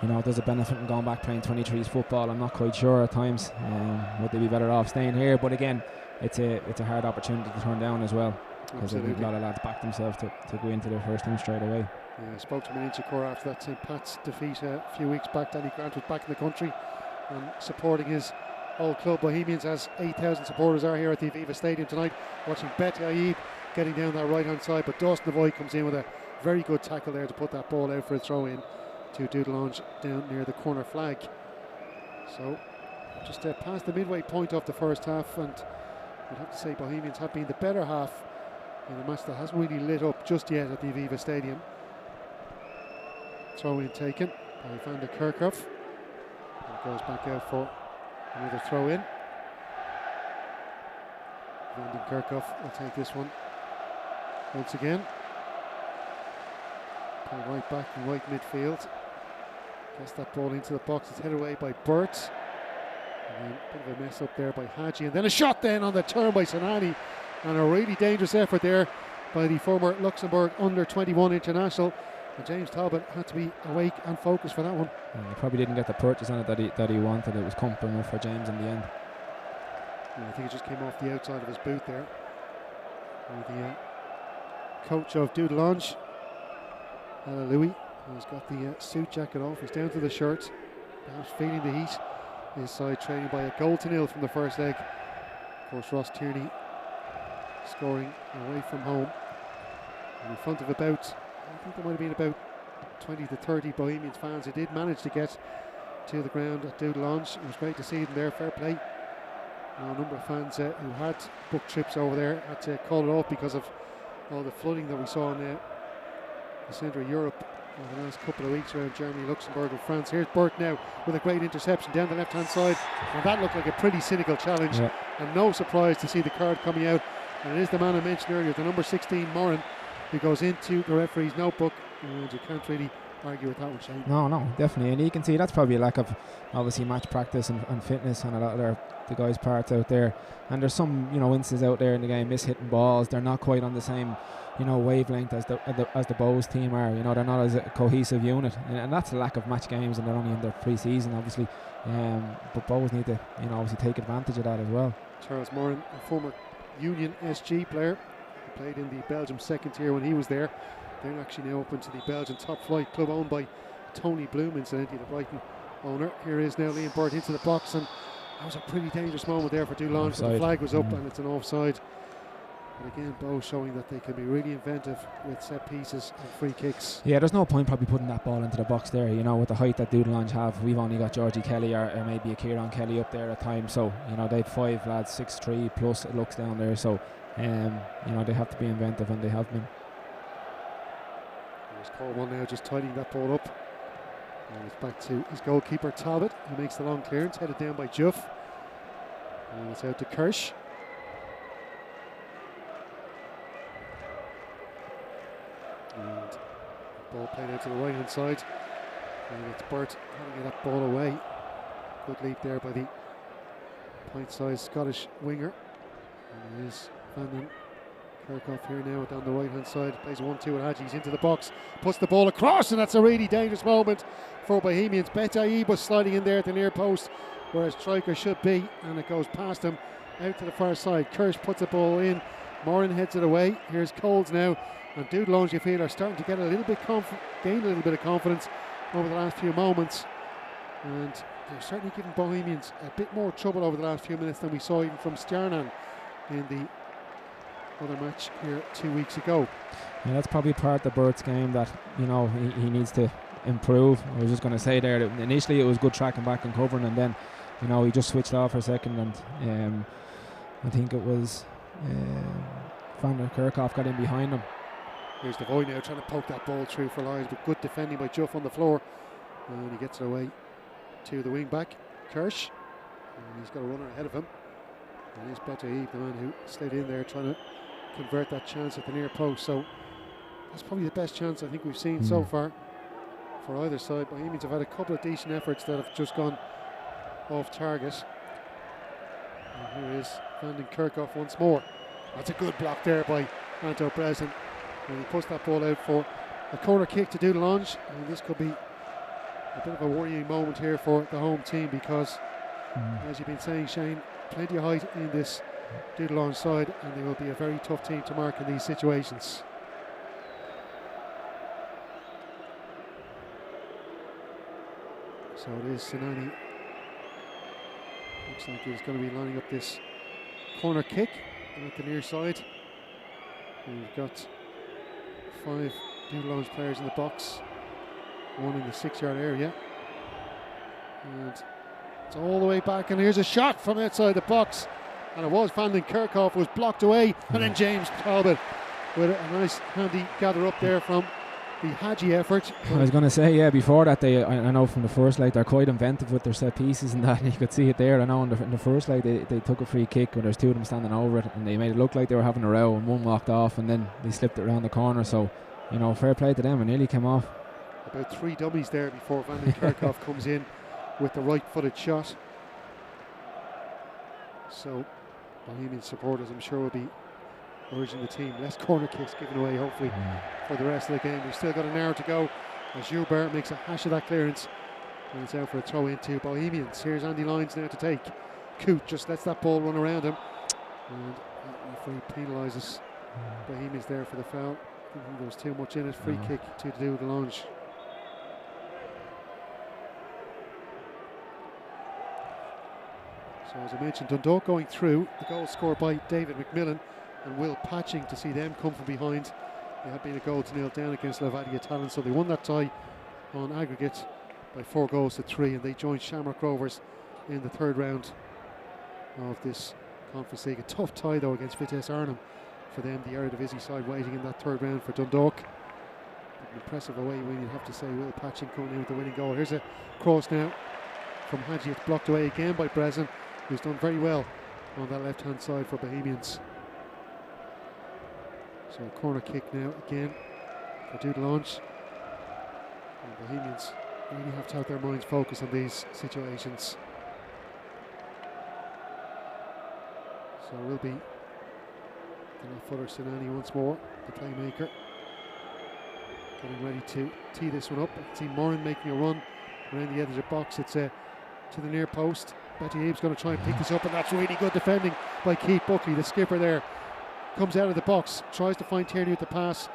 and there's a benefit in going back playing 23s football. I'm not quite sure at times. Would they be better off staying here? But again, it's a hard opportunity to turn down as well, because a lot of lads back themselves to go into their first team straight away. Yeah, I spoke to him in Inchicore after that St. Pat's defeat a few weeks back. Danny Grant was back in the country and supporting his old club Bohemians, as 8,000 supporters are here at the Aviva Stadium tonight, watching Bet Aib getting down that right hand side. But Dawson Devoy comes in with a very good tackle there to put that ball out for a throw in to Dudelange down near the corner flag. So just past the midway point of the first half, and I'd have to say Bohemians have been the better half in a match that hasn't really lit up just yet at the Aviva Stadium. Throw in taken by Van der Kerkhoff, and it goes back out for another throw in. Van der Kerkhoff will take this one once again. Play right back and right midfield. Gets that ball into the box. It's headed away by Burt. And then a bit of a mess up there by Hadji. And then a shot then on the turn by Sinani. And a really dangerous effort there by the former Luxembourg under-21 international. And James Talbot had to be awake and focused for that one. He probably didn't get the purchase on it that he wanted. It was comfortable enough for James in the end. And I think it just came off the outside of his boot there. And the coach of Dudelange, Louis, has got the suit jacket off. He's down to the shirt, perhaps feeling the heat. His side trailing by a 1-0 from the first leg. Of course, Ross Tierney scoring away from home. And in front of about, I think there might have been about 20 to 30 Bohemians fans who did manage to get to the ground at Dudelange. It was great to see them there, fair play. A number of fans who had booked trips over there had to call it off because of all the flooding that we saw in the centre of Europe over the last couple of weeks around Germany, Luxembourg and France. Here's Burt now with a great interception down the left hand side, and that looked like a pretty cynical challenge, and no surprise to see the card coming out. And it is the man I mentioned earlier, the number 16 Moran, who goes into the referee's notebook, and you can't really argue with that one, Shane. No, definitely. And you can see that's probably a lack of, obviously, match practice and fitness on a lot of the guys' parts out there. And there's some, instances out there in the game, miss-hitting balls. They're not quite on the same, wavelength as the Bows team are. They're not as a cohesive unit, and that's a lack of match games, and they're only in their pre-season, obviously. But Bows need to, obviously take advantage of that as well. Charles Moran, a former Union SG player, who played in the Belgium second tier when he was there. They're actually now up into the Belgian top flight club, owned by Tony Bloom, incidentally, the Brighton owner. Here is now Liam Burt into the box, and that was a pretty dangerous moment there for Dudelange. The flag was up and it's an offside. But again, Bow showing that they can be really inventive with set pieces and free kicks. Yeah, there's no point probably putting that ball into the box there, with the height that Dudelange have. We've only got Georgie Kelly or maybe a Kieran Kelly up there at times, so they've 5 lads, 6'3" plus it looks down there, so they have to be inventive, and they have been. There's Cornwall now just tidying that ball up, and it's back to his goalkeeper Talbot, who makes the long clearance, headed down by Juff, and it's out to Kirsch. And the ball played out to the right hand side, and it's Burt having that ball away. Good leap there by the pint-sized Scottish winger. And it is Van den Kerkhoff here now down the right hand side, plays a 1-2 with Hadji. He's into the box, puts the ball across, and that's a really dangerous moment for Bohemians. Bet Aib was sliding in there at the near post where a striker should be, and it goes past him out to the far side. Kirsch puts the ball in, Moran heads it away. Here's Coles now, and Dudelange, you feel, are starting to get a little bit gain a little bit of confidence over the last few moments, and they're certainly giving Bohemians a bit more trouble over the last few minutes than we saw even from Stjarnan in the other match here 2 weeks ago. Yeah, that's probably part of Burt's game, that he needs to improve. I was just going to say there that initially it was good tracking back and covering, and then he just switched off for a second, and I think it was Van der Kerkhoff got in behind him. Here's Devoy now trying to poke that ball through for Lyons, but good defending by Juff on the floor, and he gets it away to the wing back Kirsch, and he's got a runner ahead of him, and it's Bataib, the man who slid in there trying to convert that chance at the near post. So that's probably the best chance I think we've seen so far for either side. Bohemians have had a couple of decent efforts that have just gone off target. And here is Van den Kerkhoff once more. That's a good block there by Anto Breslin, and he puts that ball out for a corner kick to Dudelange, and this could be a bit of a worrying moment here for the home team, because as you've been saying, Shane, plenty of height in this Dudelange side, and they will be a very tough team to mark in these situations. So it is Sinani. Looks like he's going to be lining up this corner kick at the near side. And we've got 5 Dudelange players in the box, 1 in the 6-yard area, and it's all the way back, and here's a shot from outside the box, and it was Van den Kerkhoff, was blocked away, and then James Talbot with a nice handy gather up there from the Hadji effort. I was going to say, before that, I know from the first leg they're quite inventive with their set pieces and that, and you could see it there. I know in the first leg they took a free kick where there's 2 of them standing over it, and they made it look like they were having a row, and one walked off, and then they slipped it around the corner. So, fair play to them, and nearly came off. About 3 dummies there before Van den Kerkhoff comes in with the right-footed shot. So Bohemian supporters, I'm sure, will be urging the team, less corner kicks given away hopefully for the rest of the game. We've still got an hour to go as Joubert makes a hash of that clearance, and it's out for a throw into Bohemians. Here's Andy Lyons now to take. Coote just lets that ball run around him, and the referee penalises Bohemians there for the foul. I think there was too much in it. Free kick to Dudelange. So as I mentioned, Dundalk going through, the goal scored by David McMillan and Will Patching to see them come from behind. They had been a goal to 0 down against Levadia Tallinn, so they won that tie on aggregate by 4 goals to 3, and they joined Shamrock Rovers in the 3rd round of this Conference League. A tough tie though against Vitesse Arnhem for them, the Eredivisie side waiting in that 3rd round for Dundalk. An impressive away win, you'd have to say. Will Patching coming in with the winning goal. Here's a cross now from Hadji. It's blocked away again by Breslin, who's done very well on that left hand side for Bohemians. So a corner kick now again for Dudelange. And Bohemians really have to have their minds focused on these situations. So it will be the left footer Sinani once more, the playmaker, getting ready to tee this one up. I can see Moran making a run around the edge of the box. It's to the near post. Betty Abe's going to try and pick this up, and that's really good defending by Keith Buckley, the skipper there. Comes out of the box, tries to find Tierney with the pass,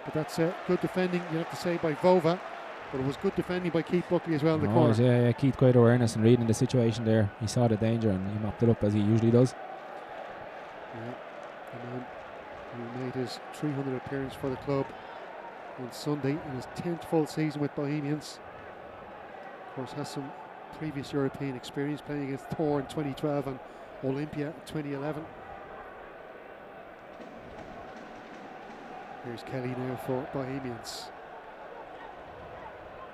but that's good defending, you have to say, by Vova. But it was good defending by Keith Buckley as well in the corner. Yeah, Keith, great awareness and reading the situation there. He saw the danger and he mopped it up as he usually does. Yeah, the man who made his 300th appearance for the club on Sunday in his 10th full season with Bohemians. Of course, has some previous European experience, playing against Thor in 2012 and Olympia in 2011. Here's Kelly now for Bohemians.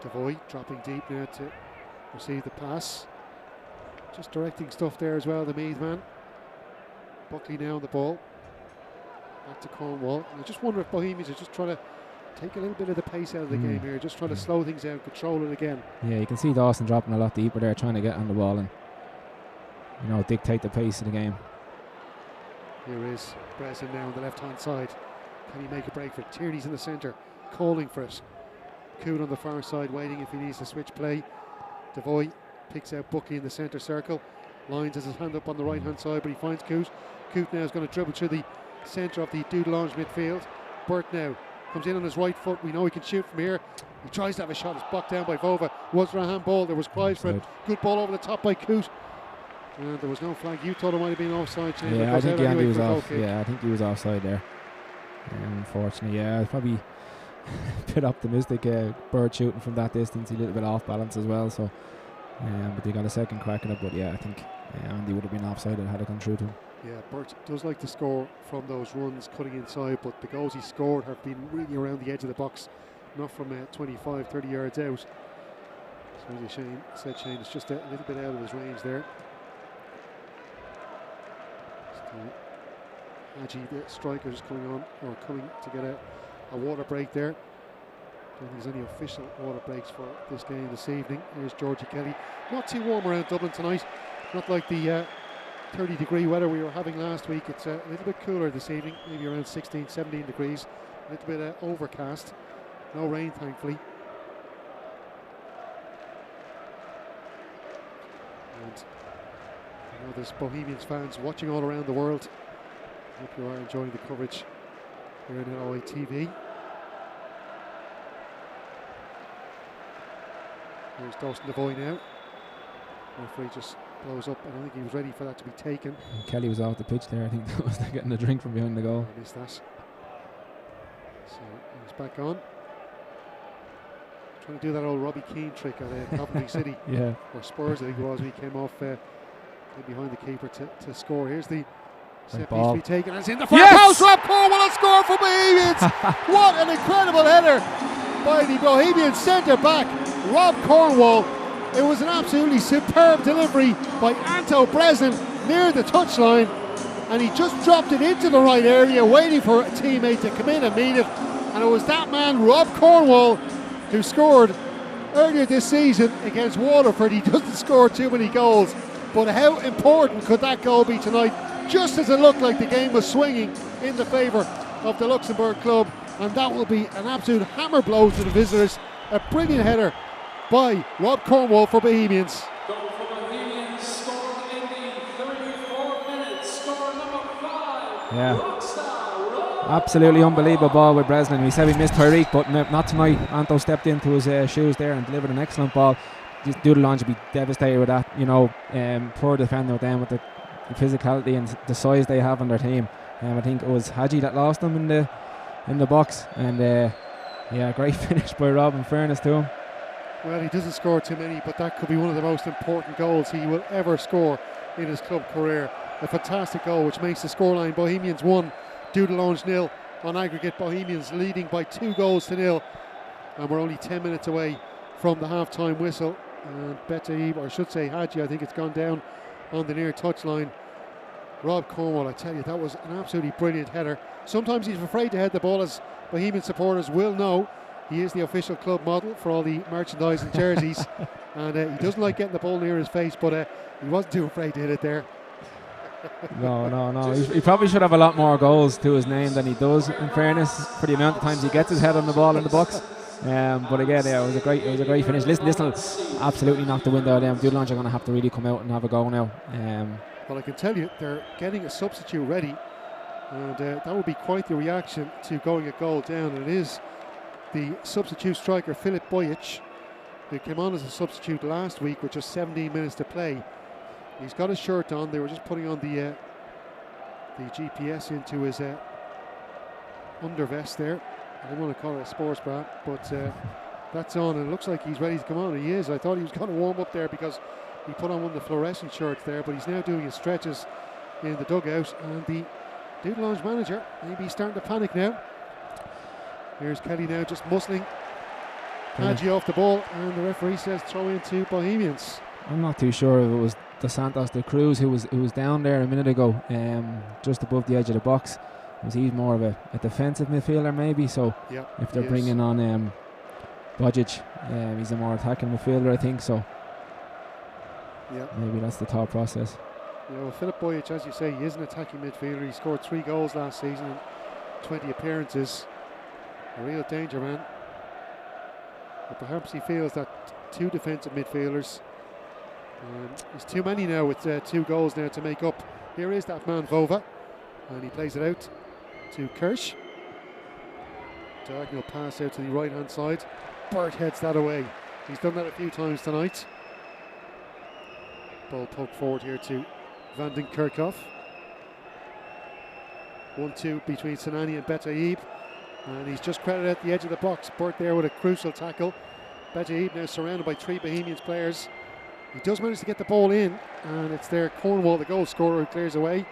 Devoy dropping deep now to receive the pass. Just directing stuff there as well, the Meath man. Buckley now on the ball. Back to Cornwall. And I just wonder if Bohemians are just trying to take a little bit of the pace out of the game here, just trying to slow things down, control it again. Yeah, you can see Dawson dropping a lot deeper there, trying to get on the ball and dictate the pace of the game. Here is Breslin now on the left hand side. Can he make a break for it? Tierney's in the centre, calling for it. Coote on the far side, waiting if he needs to switch play. Devoy picks out Buckley in the centre circle. Lyons has his hand up on the right hand side, but he finds Coote. Coote now is going to dribble through the centre of the Dudelange midfield. Burt now comes in on his right foot. We know he can shoot from here. He tries to have a shot. It's blocked down by Vova. Was for a handball. There was cries for it. Good ball over the top by Coote. And there was no flag. You thought it might have been offside. Yeah, I think he was off. Yeah, I think he was offside there. Unfortunately, yeah, probably bit optimistic. Bird shooting from that distance, a little bit off balance as well. So, but they got a second crack at it. But yeah, I think Andy would have been offside had it gone through to him. Yeah, Bert does like to score from those runs cutting inside, but the goals he scored have been really around the edge of the box, not from 25, 30 yards out. So as Shane said, Shane is just a little bit out of his range there. Hadji, the striker, is coming on, or coming to get a water break there. Don't think there's any official water breaks for this game this evening. Here's Georgie Kelly. Not too warm around Dublin tonight, not like the 30-degree weather we were having last week. It's a little bit cooler this evening, maybe around 16, 17 degrees. A little bit overcast. No rain, thankfully. And I know there's Bohemians fans watching all around the world. Hope you are enjoying the coverage here in LOA TV. Here's Dawson Devoy now. Referee just blows up. I don't think he was ready for that to be taken. And Kelly was off the pitch there. I think that was getting a drink from behind the goal. I missed that. So he's back on. Trying to do that old Robbie Keane trick at Coventry City. Yeah. Or Spurs, I think it was. He came off behind the keeper to score. Here's the set piece to be taken. And it's in the front post. Rob Cornwall has scored for Bohemians. What an incredible header by the Bohemian centre back, Rob Cornwall. It was an absolutely superb delivery by Anto Breslin near the touchline, and he just dropped it into the right area, waiting for a teammate to come in and meet him. And it was that man, Rob Cornwall, who scored earlier this season against Waterford. He doesn't score too many goals, but how important could that goal be tonight? Just as it looked like the game was swinging in the favour of the Luxembourg club, and that will be an absolute hammer blow to the visitors. A brilliant header by Rob Cornwall for Bohemians. Goal for Bohemians, scored in the 34 minutes, score number 5. Yeah. Absolutely unbelievable ball with Breslin. We said we missed Tyreek, but not tonight. Anto stepped into his shoes there and delivered an excellent ball. Dudelange would be devastated with that. You know, poor defender with them, with the physicality and the size they have on their team. I think it was Hadji that lost them in the box. And yeah, great finish by Rob, in fairness to him. Well, he doesn't score too many, but that could be one of the most important goals he will ever score in his club career. A fantastic goal, which makes the scoreline Bohemians 1, Dudelange 0. On aggregate, Bohemians leading by 2-0, and we're only 10 minutes away from the half-time whistle. And Betaib, or I should say Hadji, I think it's gone down on the near touchline. Rob Cornwall, I tell you, that was an absolutely brilliant header. Sometimes he's afraid to head the ball, as Bohemian supporters will know. He is the official club model for all the merchandise and jerseys, and he doesn't like getting the ball near his face, but he wasn't too afraid to hit it there. No. He probably should have a lot more goals to his name than he does, in fairness, for the amount of times he gets his head on the ball in the box. But again, yeah, it was a great finish. Listen, this will absolutely knock the wind out of them. Dudelange are going to have to really come out and have a go now. Well, I can tell you, they're getting a substitute ready, and that would be quite the reaction to going a goal down. And it is the substitute striker Filip Bojic, who came on as a substitute last week with just 17 minutes to play. He's got his shirt on. They were just putting on the GPS into his undervest there. I don't want to call it a sports bra, but that's on, and it looks like he's ready to come on. He is. I thought he was going to warm up there because he put on one of the fluorescent shirts there, but he's now doing his stretches in the dugout, and the Dudelange manager maybe starting to panic now. Here's Kelly now just muscling Hadji off the ball, and the referee says throw into Bohemians. I'm not too sure if it was Dos Santos de Cruz who was down there a minute ago, just above the edge of the box. Was he more of a defensive midfielder maybe? So yep, if they're bringing on Bojic, he's a more attacking midfielder, I think. So maybe that's the thought process. You know, Filip Bojic, as you say, he is an attacking midfielder. He scored 3 goals last season in 20 appearances. A real danger man. But perhaps he feels that 2 defensive midfielders is too many now, with 2 goals now to make up. Here is that man Vova, and he plays it out to Kirsch. Diagonal pass out to the right hand side. Bert heads that away. He's done that a few times tonight. Ball poked forward here to Van den Kerkhoff. 1-2 between Sinani and Betaib. And he's just credited at the edge of the box. Burt there with a crucial tackle. Betaib now surrounded by 3 Bohemians players. He does manage to get the ball in, and it's there Cornwall, the goal scorer, who clears away.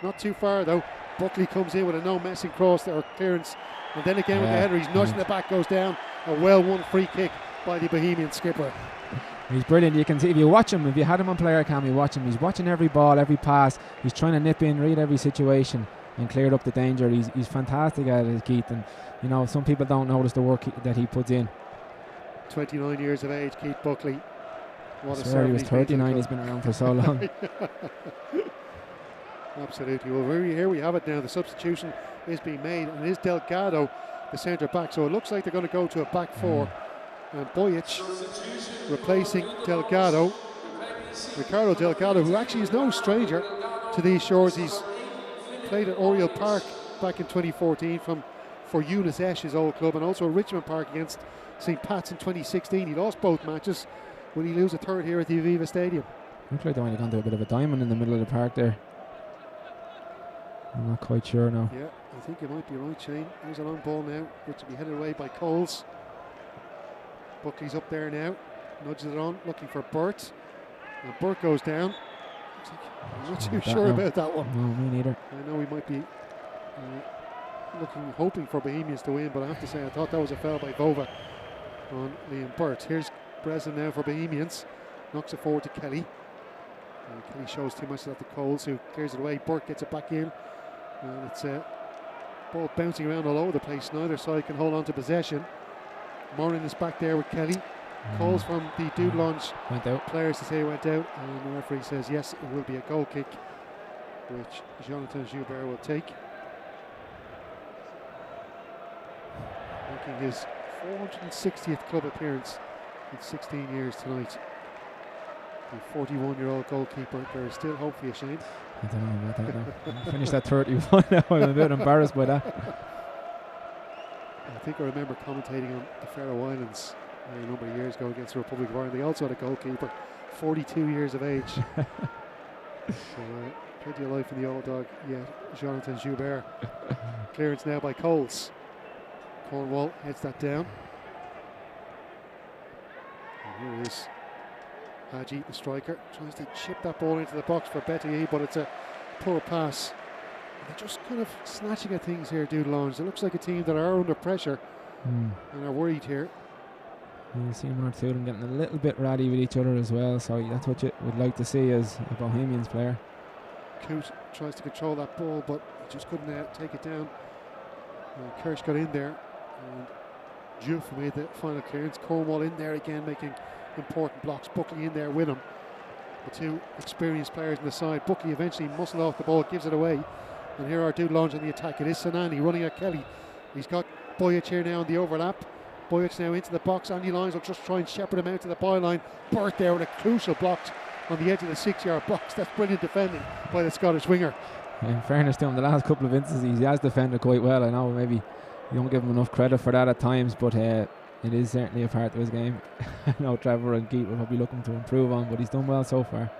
Not too far though. Buckley comes in with a no messing cross or clearance, and then again with the header, he's nudging the back, goes down. A well won free kick by the Bohemian skipper. He's brilliant. You can see, if you watch him, if you had him on player cam, you watch him. He's watching every ball, every pass. He's trying to nip in, read every situation, and cleared up the danger. He's fantastic at it, Keith. And you know, some people don't notice the work that he puts in. 29 years of age, Keith Buckley. What I swear he was 39. He's been around for so long. Absolutely. Well, here we have it now. The substitution is being made, and it is Delgado, the centre back. So it looks like they're going to go to a back four. And Bojic replacing Delgado. Ricardo Delgado, who actually is no stranger to these shores. He's played at Oriel Park back in 2014 for Eunice Esch, his old club, and also at Richmond Park against St. Pat's in 2016. He lost both matches. Will he lose a third here at the Aviva Stadium? Looks like they might have gone to a bit of a diamond in the middle of the park there. I'm not quite sure now. Yeah, I think you might be right, Shane. There's a long ball now, which will be headed away by Coles. Buckley's up there now, nudges it on, looking for Burt. And Burt goes down. I'm not too sure about that one. No, me neither. I know we might be hoping for Bohemians to win, but I have to say I thought that was a foul by Bova on Liam Burt. Here's Breslin now for Bohemians. Knocks it forward to Kelly. Kelly shows too much of that to Coles, who clears it away. Burt gets it back in. And it's a ball bouncing around all over the place. Neither side can hold on to possession. Moran is back there with Kelly. Calls from the Dudelange players to say he went out, and the referee says yes, it will be a goal kick, which Jonathan Joubert will take. Making his 460th club appearance in 16 years tonight. The 41-year-old goalkeeper. There is still hope for you, Shane. I don't know about that now. I finished at 31 now. I'm a bit embarrassed by that. I think I remember commentating on the Faroe Islands a number of years ago against the Republic of Ireland. They also had a goalkeeper, 42 years of age. So plenty of life in the old dog. Yeah, Jonathan Joubert. Clearance now by Coles. Cornwall heads that down. And here is Hadji, the striker, tries to chip that ball into the box for Betaib, but it's a poor pass. They're just kind of snatching at things here, Dudelange. It looks like a team that are under pressure and are worried here. You've seen one or two of them getting a little bit ratty with each other as well, so that's what you would like to see as a Bohemians player. Coote tries to control that ball, but he just couldn't take it down. Kirsch got in there, and Juve made the final clearance. Cornwall in there again, making important blocks. Buckley in there with him. The two experienced players on the side. Buckley eventually muscled off the ball, gives it away. And here are Dudelange on the attack. It is Sanani running at Kelly. He's got Bojic here now on the overlap. Bojic now into the box. Andy Lyons will just try and shepherd him out to the byline. Burt there with a crucial block on the edge of the 6-yard box. That's brilliant defending by the Scottish winger. In fairness to him, the last couple of instances he has defended quite well. I know maybe you don't give him enough credit for that at times, but it is certainly a part of his game. I know Trevor and Keith will probably looking to improve on, but he's done well so far.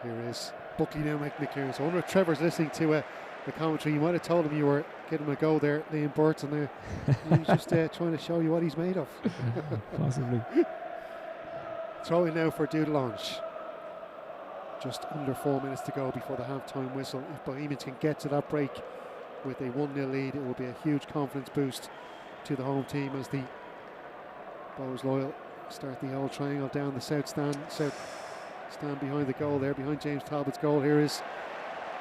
Here is Buckley now making the clearance. I wonder if Trevor's listening to the commentary. You might have told him you were getting him a go there, Liam Burt, and he's just trying to show you what he's made of. Possibly. Throw in now for Dudelange. Just under 4 minutes to go before the half-time whistle. If Bohemians can get to that break with a 1-0 lead, it will be a huge confidence boost to the home team as the Bows Loyal start the old triangle down the south stand behind the goal there, behind James Talbot's goal. Here is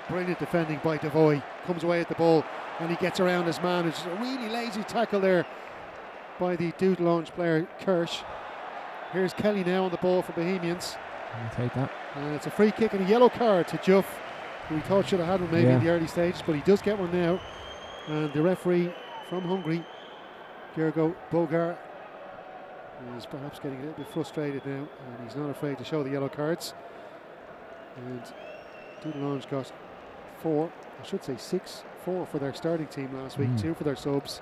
brilliant defending by Devoy. Comes away at the ball and he gets around his man. It's a really lazy tackle there by the Dudelange player Kirsch. Here's Kelly now on the ball for Bohemians. I'll take that. And it's a free kick and a yellow card to Juff, who we thought should have had one maybe in the early stages, but he does get one now. And the referee from Hungary, Gergo Bogar, is perhaps getting a little bit frustrated now, and he's not afraid to show the yellow cards. And Dudelange got 4 for their starting team last week, 2 for their subs.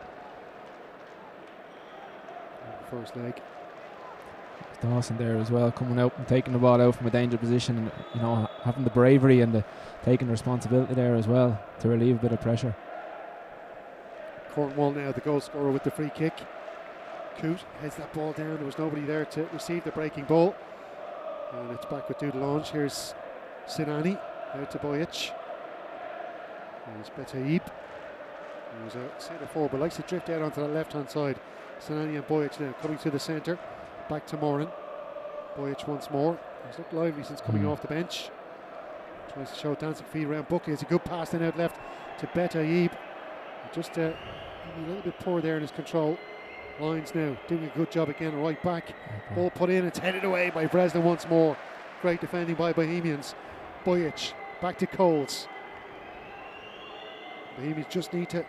First leg. Dawson there as well, coming out and taking the ball out from a danger position, and you know, having the bravery and taking the responsibility there as well to relieve a bit of pressure. Cornwall now, the goal scorer with the free kick. Coote heads that ball down. There was nobody there to receive the breaking ball. And it's back with Dudelange. Here's Sinani out to Bojic. There's Betaib. There's a centre forward, but likes to drift out onto the left hand side. Sinani and Bojic now coming to the centre. Back to Moran. Bojic once more. He's looked lively since coming off the bench. Tries to show dancing feet around Buckley. It's a good pass then out left to Betaib. Just a little bit poor there in his control. Lyons now doing a good job again, right back. Ball put in, it's headed away by Breslin once more. Great defending by Bohemians. Bojic back to Coles. Bohemians just need to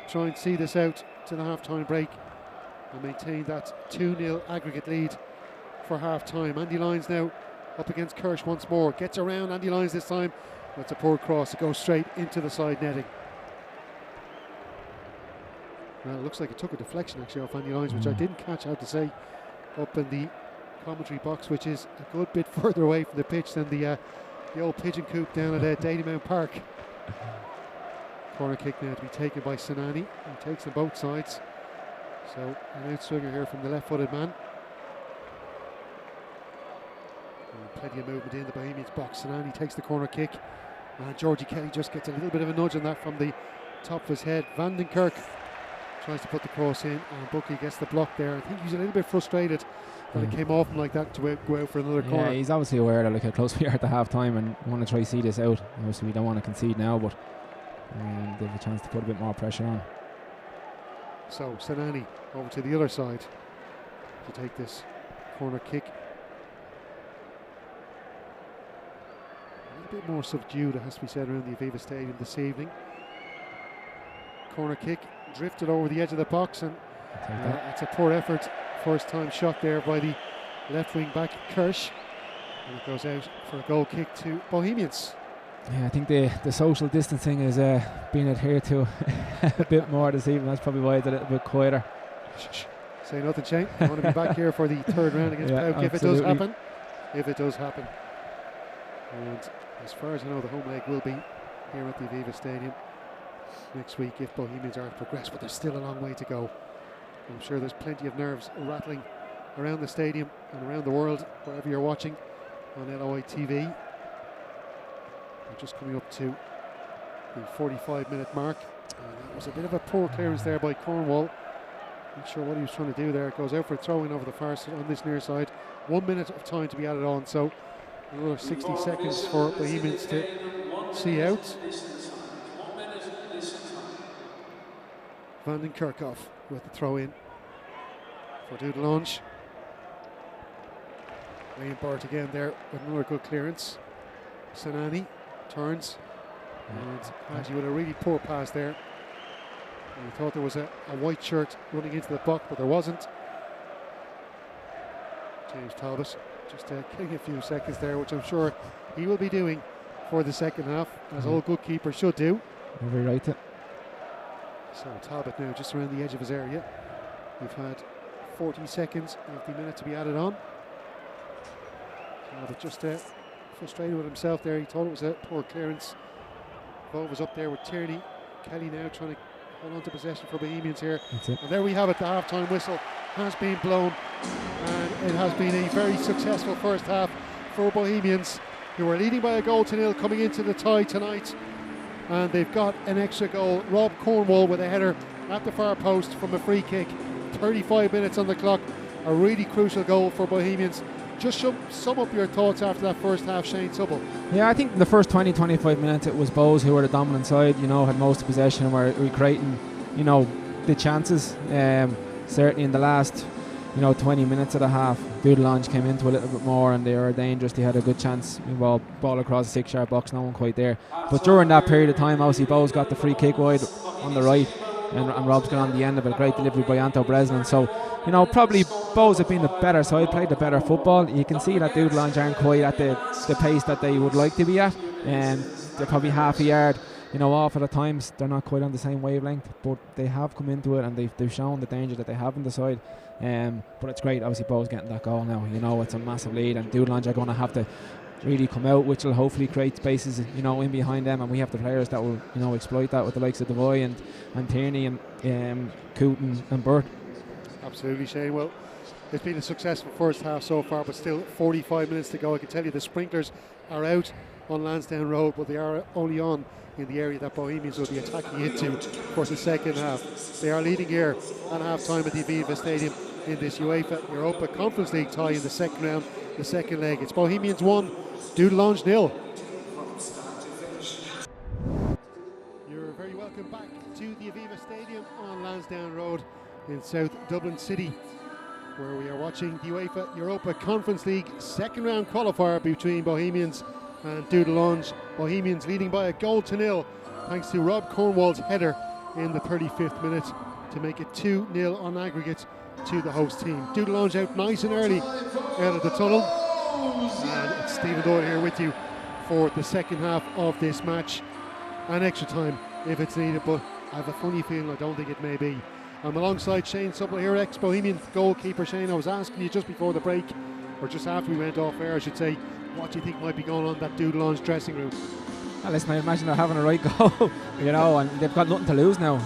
try and see this out to the half-time break and maintain that 2-0 aggregate lead for half-time. Andy Lyons now up against Kirsch once more. Gets around Andy Lyons this time. That's a poor cross. It goes straight into the side netting. Well, it looks like it took a deflection actually off Andy Lyons, which I didn't catch, I have to say, up in the commentary box, which is a good bit further away from the pitch than the old pigeon coop down at Dalymount Park. Corner kick now to be taken by Sinani. He takes them both sides. So an outswinger here from the left-footed man. And plenty of movement in the Bohemians box. Sinani takes the corner kick. And Georgie Kelly just gets a little bit of a nudge on that from the top of his head. Vandenkirk tries to put the cross in, and Buckley gets the block there. I think he's a little bit frustrated that it came off him like that to go out for another corner. Yeah, he's obviously aware that how close we are at the half time and want to try to see this out. Obviously we don't want to concede now, but they have a chance to put a bit more pressure on. So Sinani over to the other side to take this corner kick. A little bit more subdued, it has to be said, around the Aviva Stadium this evening. Corner kick drifted over the edge of the box, and it's a poor effort. First time shot there by the left wing back Kirsch, and it goes out for a goal kick to Bohemians. Yeah, I think the social distancing is being adhered to a bit more this evening. That's probably why it's a little bit quieter. Say nothing, Shane. I want to be back here for the third round against Pauk if it does happen. If it does happen. And as far as I know, the home leg will be here at the Aviva Stadium next week if Bohemians are to progress, but there's still a long way to go. I'm sure there's plenty of nerves rattling around the stadium and around the world, wherever you're watching on LOI TV. We're just coming up to the 45-minute mark. That was a bit of a poor clearance there by Cornwall. Not sure what he was trying to do there. It goes out for a throw-in over the far side on this near side. 1 minute of time to be added on, so another 60 seconds for Bohemians to see out. Vandenkirk with the throw-in for Dudelange. Wayne Bart again there with another good clearance. Sinani turns and Haji with a really poor pass there. And we thought there was a white shirt running into the buck, but there wasn't. James Talbot just killing a few seconds there, which I'm sure he will be doing for the second half, as all good keepers should do. Very right. So Talbot now just around the edge of his area. We've had 40 seconds of the minute to be added on. Talbot just frustrated with himself there. He thought it was a poor clearance. Ball was up there with Tierney. Kelly now trying to hold on to possession for Bohemians here. And there we have it, the half-time whistle has been blown, and it has been a very successful first half for Bohemians, who are leading by a goal to nil coming into the tie tonight, and they've got an extra goal. Rob Cornwall with a header at the far post from a free kick. 35 minutes on the clock, a really crucial goal for Bohemians. Just sum up your thoughts after that first half, Shane Subble. Yeah, I think in the first 20-25 minutes it was Bows who were the dominant side, had most of possession and were creating, the chances. Certainly in the last, 20 minutes of the half, Dudelange came into a little bit more and they were dangerous. They had a good chance. Ball across the 6-yard box, no one quite there. But during that period of time, obviously Bows got the free kick wide on the right, and Rob's got on the end of it. Great delivery by Anto Breslin. So, probably Bows have been the better side, played the better football. You can see that Dudelange aren't quite at the pace that they would like to be at, and they're probably half a yard off at the times. They're not quite on the same wavelength, but they have come into it and they've shown the danger that they have in the side. But it's great, obviously Bows getting that goal now. It's a massive lead, and Dudelange are going to have to really come out, which will hopefully create spaces, you know, in behind them, and we have the players that will, you know, exploit that with the likes of Devoy and Tierney and Cooten and Burt. Absolutely, Shane. Well, it's been a successful first half so far, but still 45 minutes to go. I can tell you the sprinklers are out on Lansdowne Road, but they are only on in the area that Bohemians will be attacking into for the second half. They are leading here at half-time at the Aviva Stadium in this UEFA Europa Conference League tie in the second round, the second leg. It's Bohemians 1, Dudelange 0. You're very welcome back to the Aviva Stadium on Lansdowne Road in South Dublin City, where we are watching the UEFA Europa Conference League second round qualifier between Bohemians and Dudelange. Bohemians leading by a goal to nil thanks to Rob Cornwall's header in the 35th minute to make it 2-0 on aggregate to the host team. Dudelange out nice and early out of the tunnel, and it's Stephen Doyle here with you for the second half of this match, and extra time if it's needed, but I have a funny feeling I don't think it may be. I'm alongside Shane Supple here, ex-Bohemian goalkeeper. Shane, I was asking you just before the break, or just after we went off air I should say, what do you think might be going on in that Dudelange dressing room? Well, listen, I imagine they're having a right go, you know, and they've got nothing to lose now.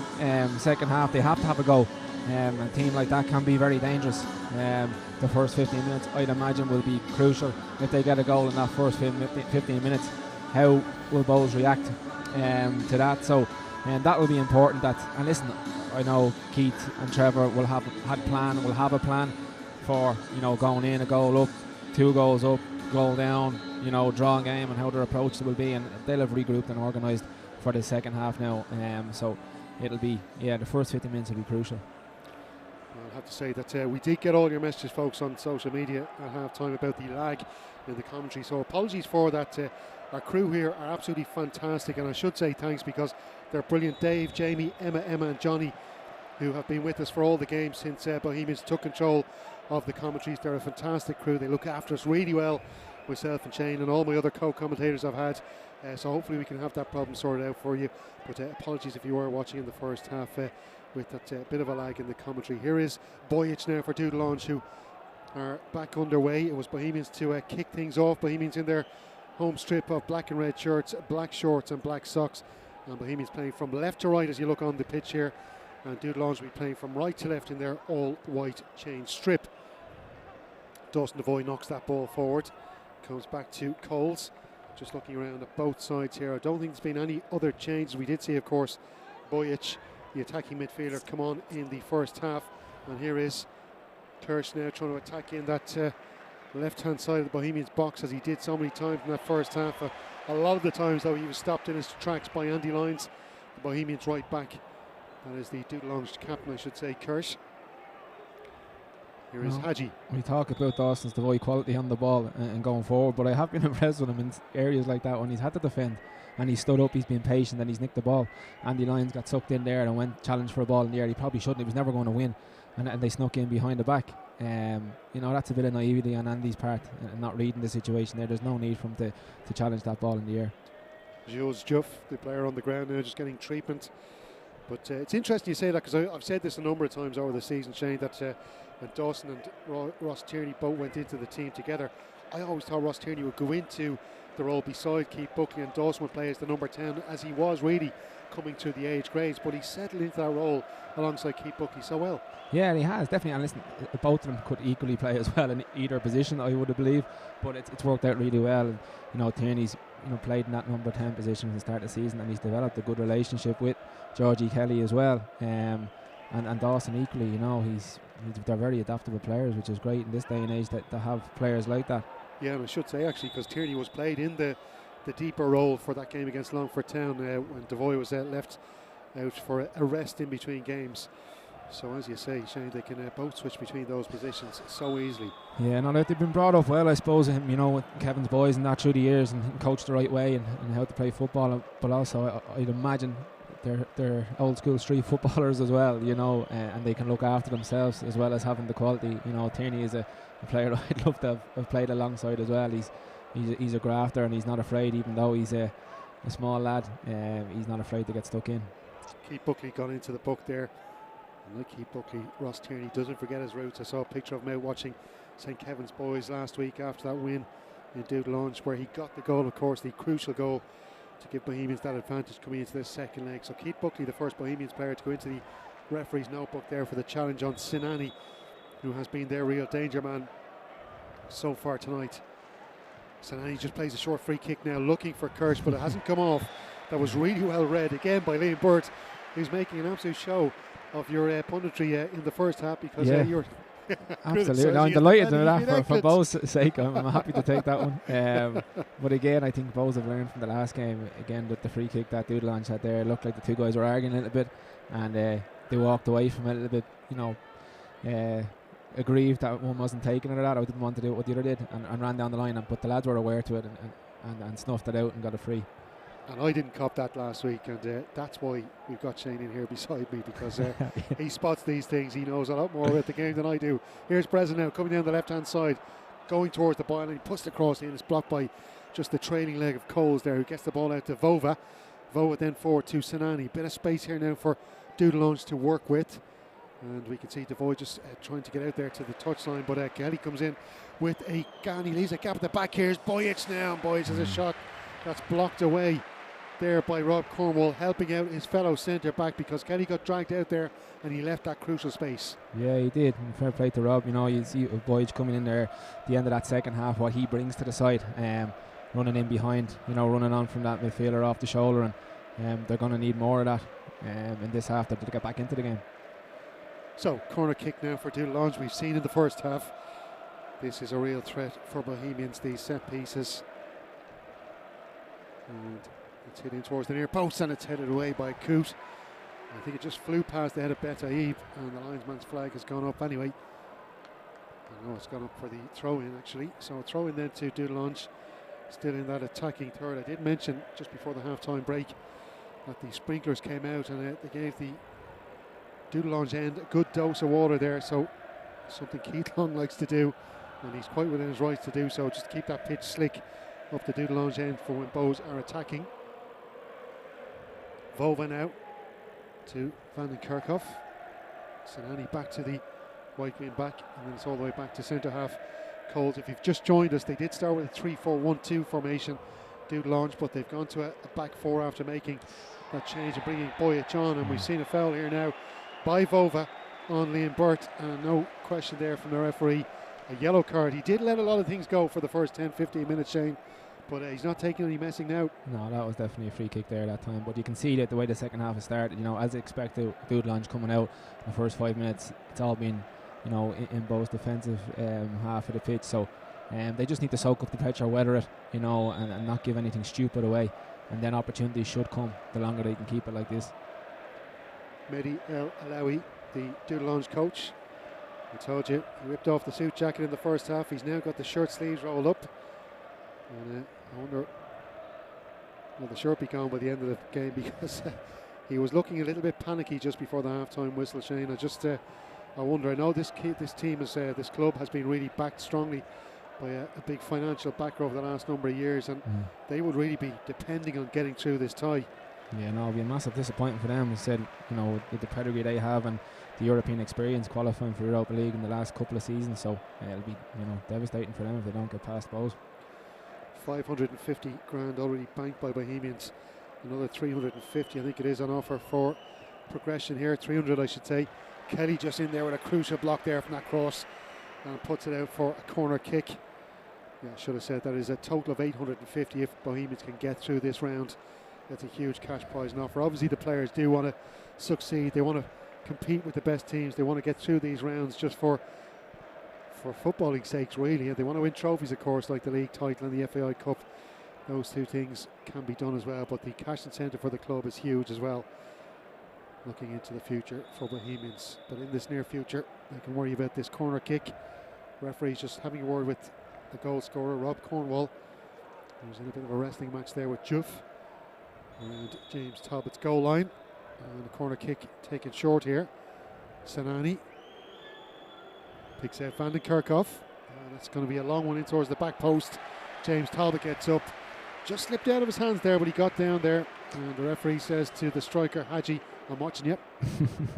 Second half, they have to have a go. A team like that can be very dangerous. The first 15 minutes, I'd imagine, will be crucial. If they get a goal in that first 15 minutes, how will Bowles react to that? So that will be important. And listen, I know Keith and Trevor will have a plan for, you know, going in, a goal up, 2 goals up, goal down, you know, draw game, and how their approach will be, and they'll have regrouped and organised for the second half now. So it'll be, the first 50 minutes will be crucial. I'll have to say that we did get all your messages, folks, on social media at half time about the lag in the commentary, so apologies for that. Our crew here are absolutely fantastic, and I should say thanks because they're brilliant. Dave, Jamie, Emma and Johnny, who have been with us for all the games since Bohemians took control of the commentaries. They're a fantastic crew. They look after us really well, myself and Shane and all my other co-commentators I've had, so hopefully we can have that problem sorted out for you, but apologies if you were watching in the first half with that bit of a lag in the commentary. Here is Bojic now for Dudelange, who are back underway. It was Bohemians to kick things off. Bohemians in their home strip of black and red shirts, black shorts and black socks, and Bohemians playing from left to right as you look on the pitch here, and Dudelange will be playing from right to left in their all white chain strip. Dawson Devoy knocks that ball forward, comes back to Coles, just looking around at both sides here. I don't think there's been any other changes. We did see, of course, Bojic, the attacking midfielder, come on in the first half, and here is Kirsch now trying to attack in that left hand side of the Bohemians box, as he did so many times in that first half. A lot of the times though he was stopped in his tracks by Andy Lyons, the Bohemians right back. That is the Dudelange captain, I should say, Kirsch. Here is Hadji. We talk about Dawson's Devoy quality on the ball and going forward, but I have been impressed with him in areas like that when he's had to defend and he stood up, he's been patient and he's nicked the ball. Andy Lyons got sucked in there and went challenged for a ball in the air. He probably shouldn't, he was never going to win, and they snuck in behind the back. You know, that's a bit of naivety on Andy's part and not reading the situation there. There's no need for him to challenge that ball in the air. Jules Juff, the player on the ground now, just getting treatment. But it's interesting you say that, because I've said this a number of times over the season, Shane, that when Dawson and Ross Tierney both went into the team together, I always thought Ross Tierney would go into the role beside Keith Buckley and Dawson would play as the number 10, as he was really coming through the age grades, but he settled into that role alongside Keith Buckley so well. Yeah, he has, definitely. And listen, both of them could equally play as well in either position, I would believe, but it's worked out really well. And, you know, Tierney's played in that number 10 position at the start of the season, and he's developed a good relationship with Georgie Kelly as well. And Dawson equally, they're very adaptable players, which is great in this day and age that have players like that. Yeah, and I should say actually, because Tierney was played in the deeper role for that game against Longford Town when Devoy was left out for a rest in between games. So as you say, Shane, they can both switch between those positions so easily. Yeah, no, they've been brought up well, I suppose, with Kevin's boys and that through the years, and coached the right way and how to play football. But also, I'd imagine they're old school street footballers as well, and they can look after themselves as well as having the quality. Tierney is a player I'd love to have played alongside as well. He's a grafter, and he's not afraid, even though he's a small lad. He's not afraid to get stuck in. Keith Buckley got into the book there. And like Keith Buckley, Ross Tierney doesn't forget his roots. I saw a picture of him out watching St. Kevin's boys last week after that win in Dudelange, where he got the goal, of course, the crucial goal to give Bohemians that advantage coming into this second leg. So Keith Buckley, the first Bohemians player to go into the referee's notebook there for the challenge on Sinani, who has been their real danger man so far tonight. Sinani just plays a short free kick now, looking for Kirsch, but it hasn't come off. That was really well read again by Liam Burt, who's making an absolute show of your punditry in the first half, because you're absolutely. No, I'm delighted with that for Bo's sake. I'm happy to take that one. But again, I think Bo's have learned from the last game. Again, with the free kick that Dudelange had there, it looked like the two guys were arguing a little bit, and they walked away from it a little bit, aggrieved that one wasn't taking it or that. I didn't want to do what the other did, and ran down the line. But the lads were aware to it and snuffed it out and got it free. And I didn't cop that last week, and that's why we've got Shane in here beside me, because he spots these things. He knows a lot more about the game than I do. Here's Breslin now coming down the left-hand side, going towards the byline. He puts the cross in. It's blocked by just the trailing leg of Coles there, who gets the ball out to Vova. Vova then forward to Sinani. Bit of space here now for Dudelange to work with. And we can see Devoy just trying to get out there to the touchline, but Kelly comes in with a gun. He leaves a gap at the back. Here's Bojic now, and Bojic has a shot that's blocked away there by Rob Cornwall, helping out his fellow centre back, because Kelly got dragged out there and he left that crucial space. Yeah, he did. And fair play to Rob. You know, you see Bojic coming in there at the end of that second half, what he brings to the side, running in behind, running on from that midfielder off the shoulder, and they're going to need more of that in this half to get back into the game. So, corner kick now for Dudelange. We've seen in the first half, this is a real threat for Bohemians, these set pieces. And it's hitting towards the near post, and it's headed away by Coote. I think it just flew past the head of Betaib, and the linesman's flag has gone up anyway. I know it's gone up for the throw-in actually. So a throw-in then to Dudelange, still in that attacking third. I did mention just before the half-time break that the sprinklers came out, and they gave the Dudelange end a good dose of water there, so something Keith Long likes to do, and he's quite within his rights to do so. Just keep that pitch slick up the Dudelange end for when Bows are attacking. Vova now to Van den Kerkhoff. Sinani back to the right wing back, and then it's all the way back to centre half. Coles, if you've just joined us, they did start with a 3-4-1-2 formation, Dudelange, but they've gone to a back four after making that change and bringing Bojic on, and we've seen a foul here now by Vova on Liam Burt, and no question there from the referee, a yellow card. He did let a lot of things go for the first 10-15 minutes, Shane, but he's not taking any messing now. No, that was definitely a free kick there that time, but you can see that the way the second half has started, as expected, Dudelange coming out in the first 5 minutes, it's all been in Bo's defensive half of the pitch, so they just need to soak up the pressure, weather it, and not give anything stupid away, and then opportunities should come the longer they can keep it like this. Mehdi El Alawi, the Dudelange coach, I told you, he ripped off the suit jacket in the first half. He's now got the shirt sleeves rolled up, and I wonder will the shirt be gone by the end of the game, because he was looking a little bit panicky just before the half-time whistle, Shane. I wonder. I know this team is this club has been really backed strongly by a big financial backer over the last number of years, and they would really be depending on getting through this tie. Yeah, no, it'll be a massive disappointment for them. As I said, with the pedigree they have and the European experience qualifying for Europa League in the last couple of seasons, so it'll be devastating for them if they don't get past Bows. 550 grand already banked by Bohemians. Another 350, I think it is, on offer for progression here. 300, I should say. Kelly just in there with a crucial block there from that cross, and puts it out for a corner kick. Yeah, I should have said that is a total of 850 if Bohemians can get through this round. That's a huge cash prize and offer. Obviously the players do want to succeed. They want to compete with the best teams. They want to get through these rounds just for footballing sakes, really. And they want to win trophies, of course, like the league title and the FAI Cup. Those two things can be done as well, but the cash incentive for the club is huge as well, looking into the future for Bohemians. But in this near future, they can worry about this corner kick. Referee's just having a word with the goal scorer, Rob Cornwall, who's in a bit of a wrestling match there with Juff and James Talbot's goal line. And the corner kick taken short here. Sinani picks out Van den Kerkhoff, and that's going to be a long one in towards the back post. James Talbot gets up, just slipped out of his hands there, but he got down there, and the referee says to the striker Hadji, I'm watching you.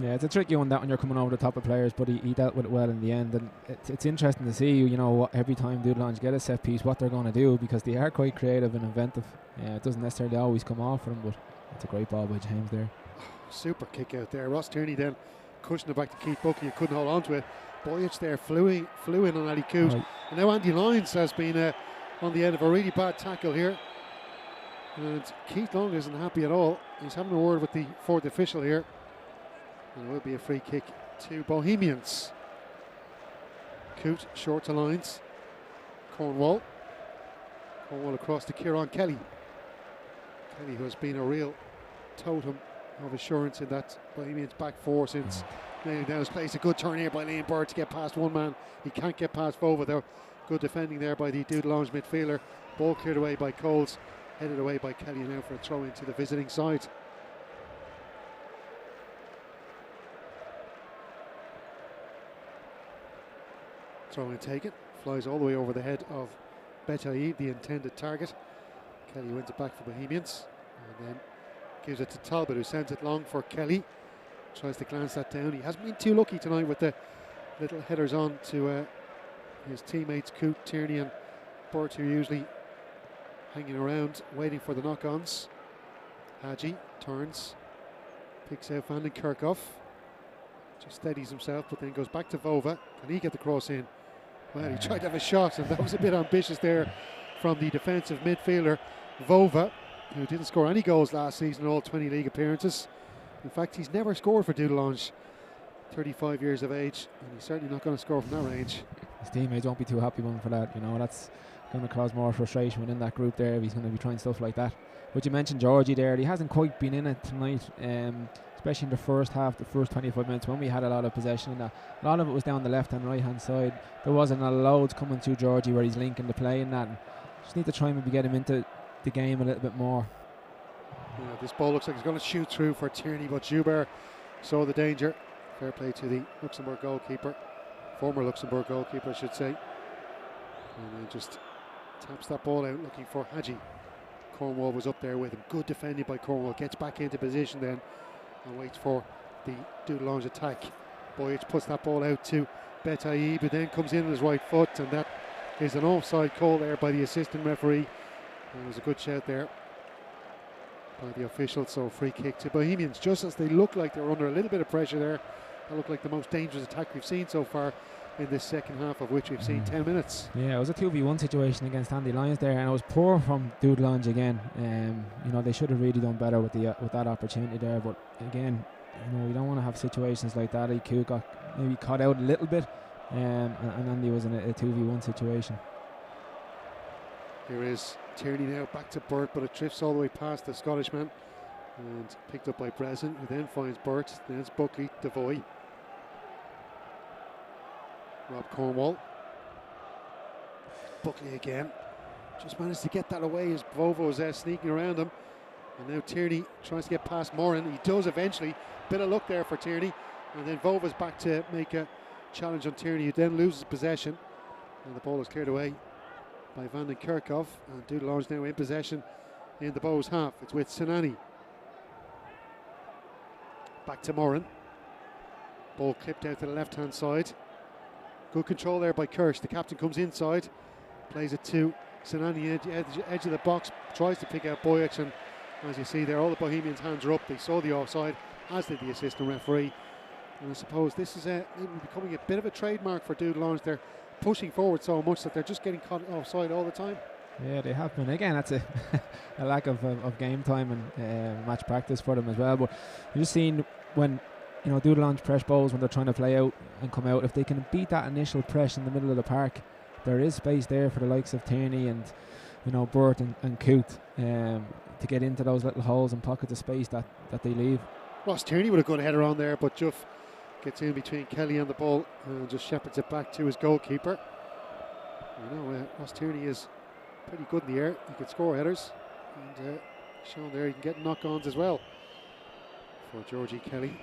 Yeah, it's a tricky one, that when you're coming over the top of players, but he dealt with it well in the end. And it's interesting to see, you know, every time Dudelange get a set piece, what they're going to do, because they are quite creative and inventive. It doesn't necessarily always come off for them, but it's a great ball by James there. Super kick out there. Ross Tierney then cushioning it back to Keith Buckley, who couldn't hold on to it. Boyich there flew in on Ali Coote. Right. And now Andy Lyons has been on the end of a really bad tackle here. And Keith Long isn't happy at all. He's having a word with the fourth official here. And it will be a free kick to Bohemians. Coote short to Lyons. Cornwall across to Kieran Kelly. Kelly, who has been a real totem of assurance in that Bohemians back four since nailing down his place. A good turn here by Liam Bird to get past one man. He can't get past Vova though. Good defending there by the Dudelange midfielder. Ball cleared away by Coles. Headed away by Kelly now for a throw into the visiting side. Throw in taken. Flies all the way over the head of Betaïb, the intended target. Kelly wins it back for Bohemians. And then gives it to Talbot, who sends it long for Kelly. Tries to glance that down. He hasn't been too lucky tonight with the little headers on to his teammates Coote, Tierney and Burt, who are usually hanging around waiting for the knock-ons. Hadji turns, picks out Van den Kerkhoff, just steadies himself, but then goes back to Vova. Can he get the cross in? Well, he tried to have a shot, and that was a bit ambitious there from the defensive midfielder Vova, who didn't score any goals last season in all 20 league appearances. In fact, he's never scored for Dudelange, 35 years of age, and he's certainly not going to score from that range. His teammates won't be too happy with him for that. You know, that's going to cause more frustration within that group there if he's going to be trying stuff like that. But you mentioned Georgie there. He hasn't quite been in it tonight, especially in the first half, the first 25 minutes when we had a lot of possession. And a lot of it was down the left and right hand side. There wasn't a loads coming through Georgie where he's linking the play and that. And just need to try and maybe get him into the game a little bit more. Yeah, this ball looks like it's going to shoot through for Tierney, but Joubert saw the danger. Fair play to the Luxembourg goalkeeper, former Luxembourg goalkeeper I should say. And then just taps that ball out looking for Hadji. Cornwall was up there with him. Good defending by Cornwall. Gets back into position then and waits for the Dudelange attack. Boyich puts that ball out to Betaïb, who then comes in on his right foot, and that is an offside call there by the assistant referee. And it was a good shout there by the official. So free kick to Bohemians, just as they look like they're under a little bit of pressure there. That looked like the most dangerous attack we've seen so far in this second half, of which we've seen 10 minutes. Yeah, it was a 2v1 situation against Andy Lyons there, and it was poor from Dudelange again. You know, they should have really done better with that opportunity there, but again, you know, we don't want to have situations like that. IQ got maybe caught out a little bit, and Andy was in a 2v1 situation. Here is Tierney now back to Burt, but it drifts all the way past the Scottishman and picked up by Breslin, who then finds Burt. Then it's Buckley, Devoy, Rob Cornwall. Buckley again. Just managed to get that away as Vovo's sneaking around him. And now Tierney tries to get past Moran. He does eventually. Bit of luck there for Tierney. And then Vova's back to make a challenge on Tierney, who then loses possession. And the ball is cleared away by Van den Kerkhoff. And Dudelange now in possession in the Bows half. It's with Sinani. Back to Moran. Ball clipped out to the left hand side. Good control there by Kirsch. The captain comes inside, plays it to Sinani, edge of the box, tries to pick out Boyich, and as you see there, all the Bohemians' hands are up. They saw the offside, as did the assistant referee. And I suppose this is maybe becoming a bit of a trademark for Dudelange. They're pushing forward so much that they're just getting caught offside all the time. Yeah, they have been. Again, that's a lack of game time and match practice for them as well. But you're just seeing when, you know, Dudelange press balls when they're trying to play out and come out. If they can beat that initial press in the middle of the park, there is space there for the likes of Tierney and, you know, Burt and Coote to get into those little holes and pockets of space that they leave. Ross Tierney would have got a header on there, but Juff gets in between Kelly and the ball and just shepherds it back to his goalkeeper. You know, Ross Tierney is pretty good in the air. He can score headers, and shown there he can get knock-ons as well for Georgie Kelly.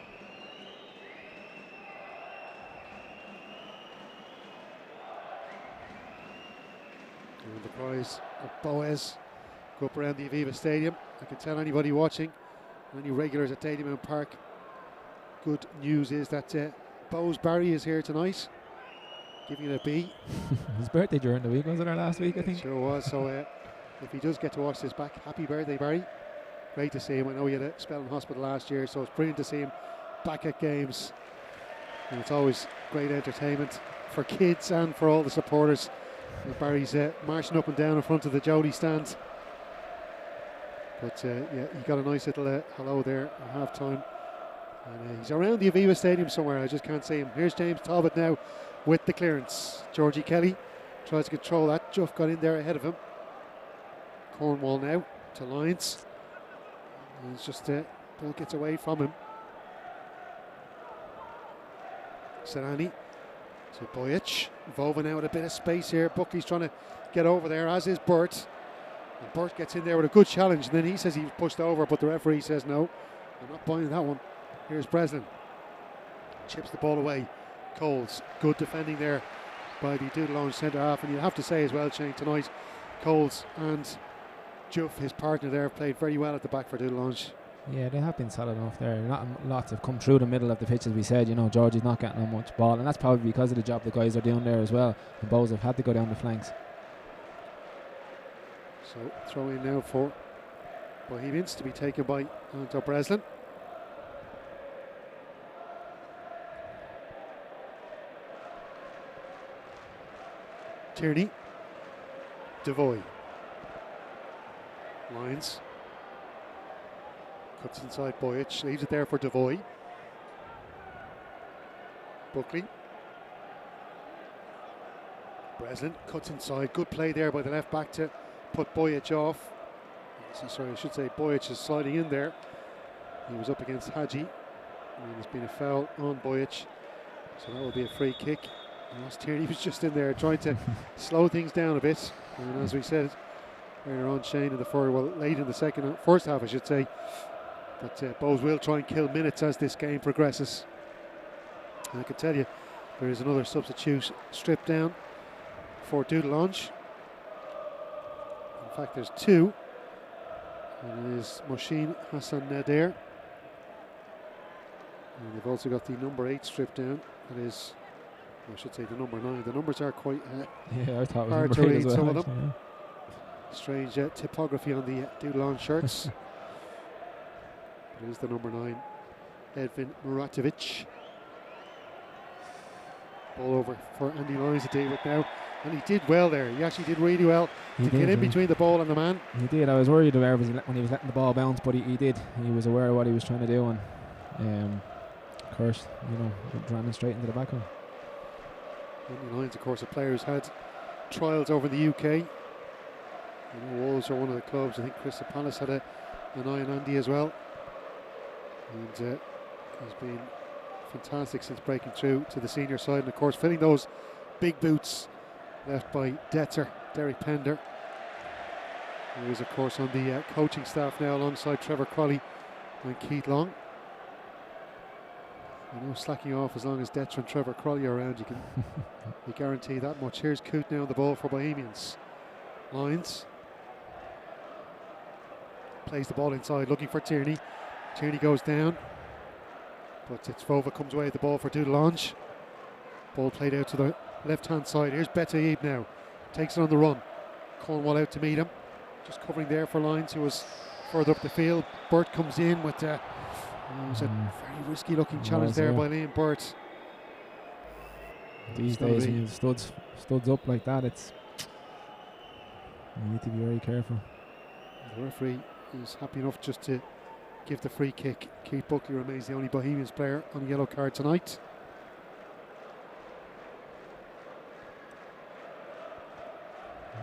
And the prize of Boaz go up around the Aviva Stadium. I can tell anybody watching, any regulars at Dalymount Park, good news is that Bose Barry is here tonight, giving it a B. His birthday during the week, wasn't it, last week, I think? It sure was. So if he does get to watch this back, happy birthday, Barry. Great to see him. I know he had a spell in hospital last year, so it's brilliant to see him back at games. And it's always great entertainment for kids and for all the supporters. And Barry's marching up and down in front of the Jody stand. But yeah, he got a nice little hello there at half time. And he's around the Aviva Stadium somewhere. I just can't see him. Here's James Talbot now with the clearance. Georgie Kelly tries to control that. Juff got in there ahead of him. Cornwall now to Lyons. And it's just ball gets away from him. Serrani to Bojic. Vova now with a bit of space here. Buckley's trying to get over there, as is Burt. And Burt gets in there with a good challenge, and then he says he was pushed over, but the referee says no. I'm not buying that one. Here's Breslin. Chips the ball away. Coles, good defending there by the Dudelange centre half. And you have to say as well, Shane, tonight, Coles and Juff, his partner there, played very well at the back for Dudelange. Yeah, they have been solid enough there. Lots have come through the middle of the pitch, as we said. You know, Georgie's not getting on much ball, and that's probably because of the job the guys are doing there as well. And Bows have had to go down the flanks. So throw in now for Bohemians to be taken by Anto Breslin. Tierney. Devoy. Lyons. Cuts inside Bojic, leaves it there for Devoy. Buckley. Breslin cuts inside. Good play there by the left back to put Bojic off. Sorry, I should say Bojic is sliding in there. He was up against Hadji. And there's been a foul on Bojic. So that will be a free kick. And Ross Tierney was just in there trying to slow things down a bit. And as we said earlier on, Shane, in the late in the first half, I should say. But Bows will try and kill minutes as this game progresses. And I can tell you, there is another substitute stripped down for Dudelange. In fact, there's two. And it is Moshin Hassan Nader. And they've also got the number 8 stripped down. That is, I should say, the number 9. The numbers are quite I thought hard to read, well, some of actually, them. Yeah. Strange typography on the Dudelange shirts. It is the number 9, Edvin Muratovic. Ball over for Andy Lyons to deal with now. And he did well there. He actually did really well to get in between the ball and the man. He did. I was worried about when he was letting the ball bounce, but he did. He was aware of what he was trying to do, and of course, you know, ran him straight into the back of him. Andy Lyons, of course, a player who's had trials over the UK. You know, Wolves are one of the clubs. I think Crystal Palace had an eye on Andy as well. And he's been fantastic since breaking through to the senior side, and of course filling those big boots left by Detzer, Derek Pender, who is of course on the coaching staff now alongside Trevor Crowley and Keith Long. You know, slacking off as long as Detzer and Trevor Crowley are around, you can you guarantee that much. Here's Coote now on the ball for Bohemians. Lyons plays the ball inside, looking for Tierney. Tierney goes down, but it's Vova comes away with the ball for Dudelange. Ball played out to the left-hand side. Here's Betaib now, takes it on the run. Cornwall out to meet him, just covering there for Lyons, who was further up the field. Burt comes in with it was a very risky-looking challenge there by Liam Burt. These days, when studs up like that, you need to be very careful. The referee is happy enough just to give the free kick. Keith Buckley remains the only Bohemians player on a yellow card tonight.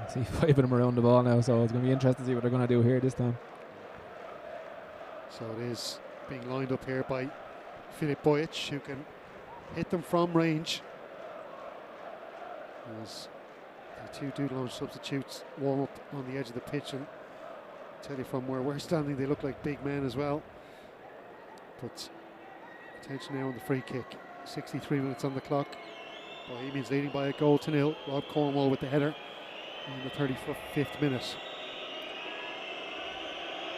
I see 5 of them around the ball now, so it's going to be interesting to see what they're going to do here this time. So it is being lined up here by Filip Bojic, who can hit them from range. As the two Dudelange substitutes warm up on the edge of the pitch, and I tell you, from where we're standing, they look like big men as well. But attention now on the free kick. 63 minutes on the clock. Bohemians leading by 1-0. Rob Cornwall with the header in the 35th minute.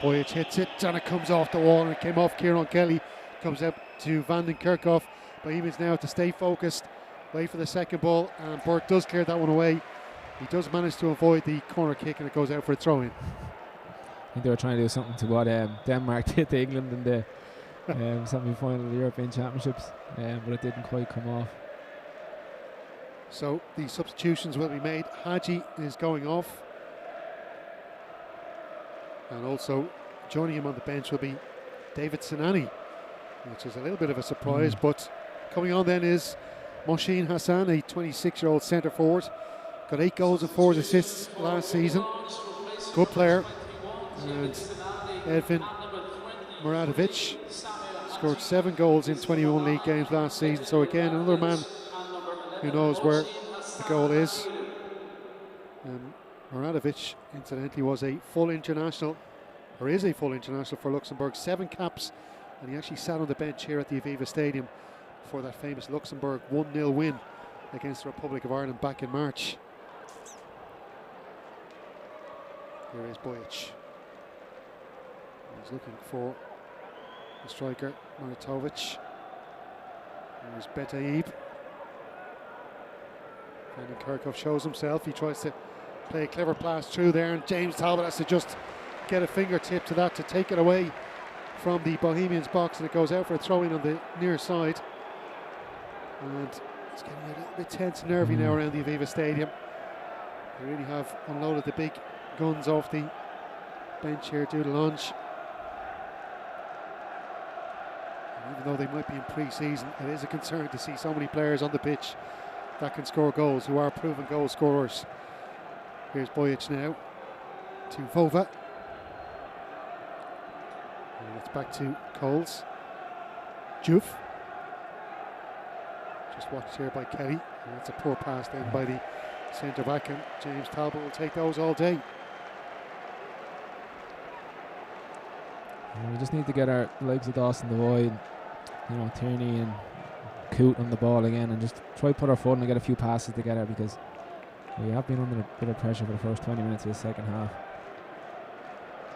Bojic hits it and it comes off the wall, and it came off Kieran Kelly. Comes out to Van den Kerkhoff. Bohemians now have to stay focused, wait for the second ball, and Burke does clear that one away. He does manage to avoid the corner kick, and it goes out for a throw-in. I think they were trying to do something to what Denmark did to England in the semi-final of the European Championships, but it didn't quite come off. So the substitutions will be made. Hadji is going off, and also joining him on the bench will be David Sinani, which is a little bit of a surprise. But coming on then is Mohsin Hassan, a 26-year-old centre forward. Got 8 goals and 4 assists last season. Good player. And Edvin Muratovic scored 7 goals in 21 league games last season. So again, another man who knows where the goal is. Muratovic, incidentally, was a full international, or is a full international for Luxembourg. 7 caps, and he actually sat on the bench here at the Aviva Stadium for that famous Luxembourg 1-0 win against the Republic of Ireland back in March. Here is Bojic. He's looking for the striker, Muratovic. Here's Betaib. Van den Kerkhoff shows himself. He tries to play a clever pass through there, and James Talbot has to just get a fingertip to that to take it away from the Bohemians box, and it goes out for a throw-in on the near side. And it's getting a little bit tense and nervy now around the Aviva Stadium. They really have unloaded the big guns off the bench here, Dudelange. Even though they might be in pre-season, it is a concern to see so many players on the pitch that can score goals, who are proven goal scorers. Here's Bojic now to Vova. And it's back to Coles. Juve. Just watched here by Kelly. And that's a poor pass then by the centre back, and James Talbot will take those all day. We just need to get our legs of Dawson Devoy, Tierney and Coote on the ball again, and just try to put our foot in and get a few passes together, because we have been under a bit of pressure for the first 20 minutes of the second half.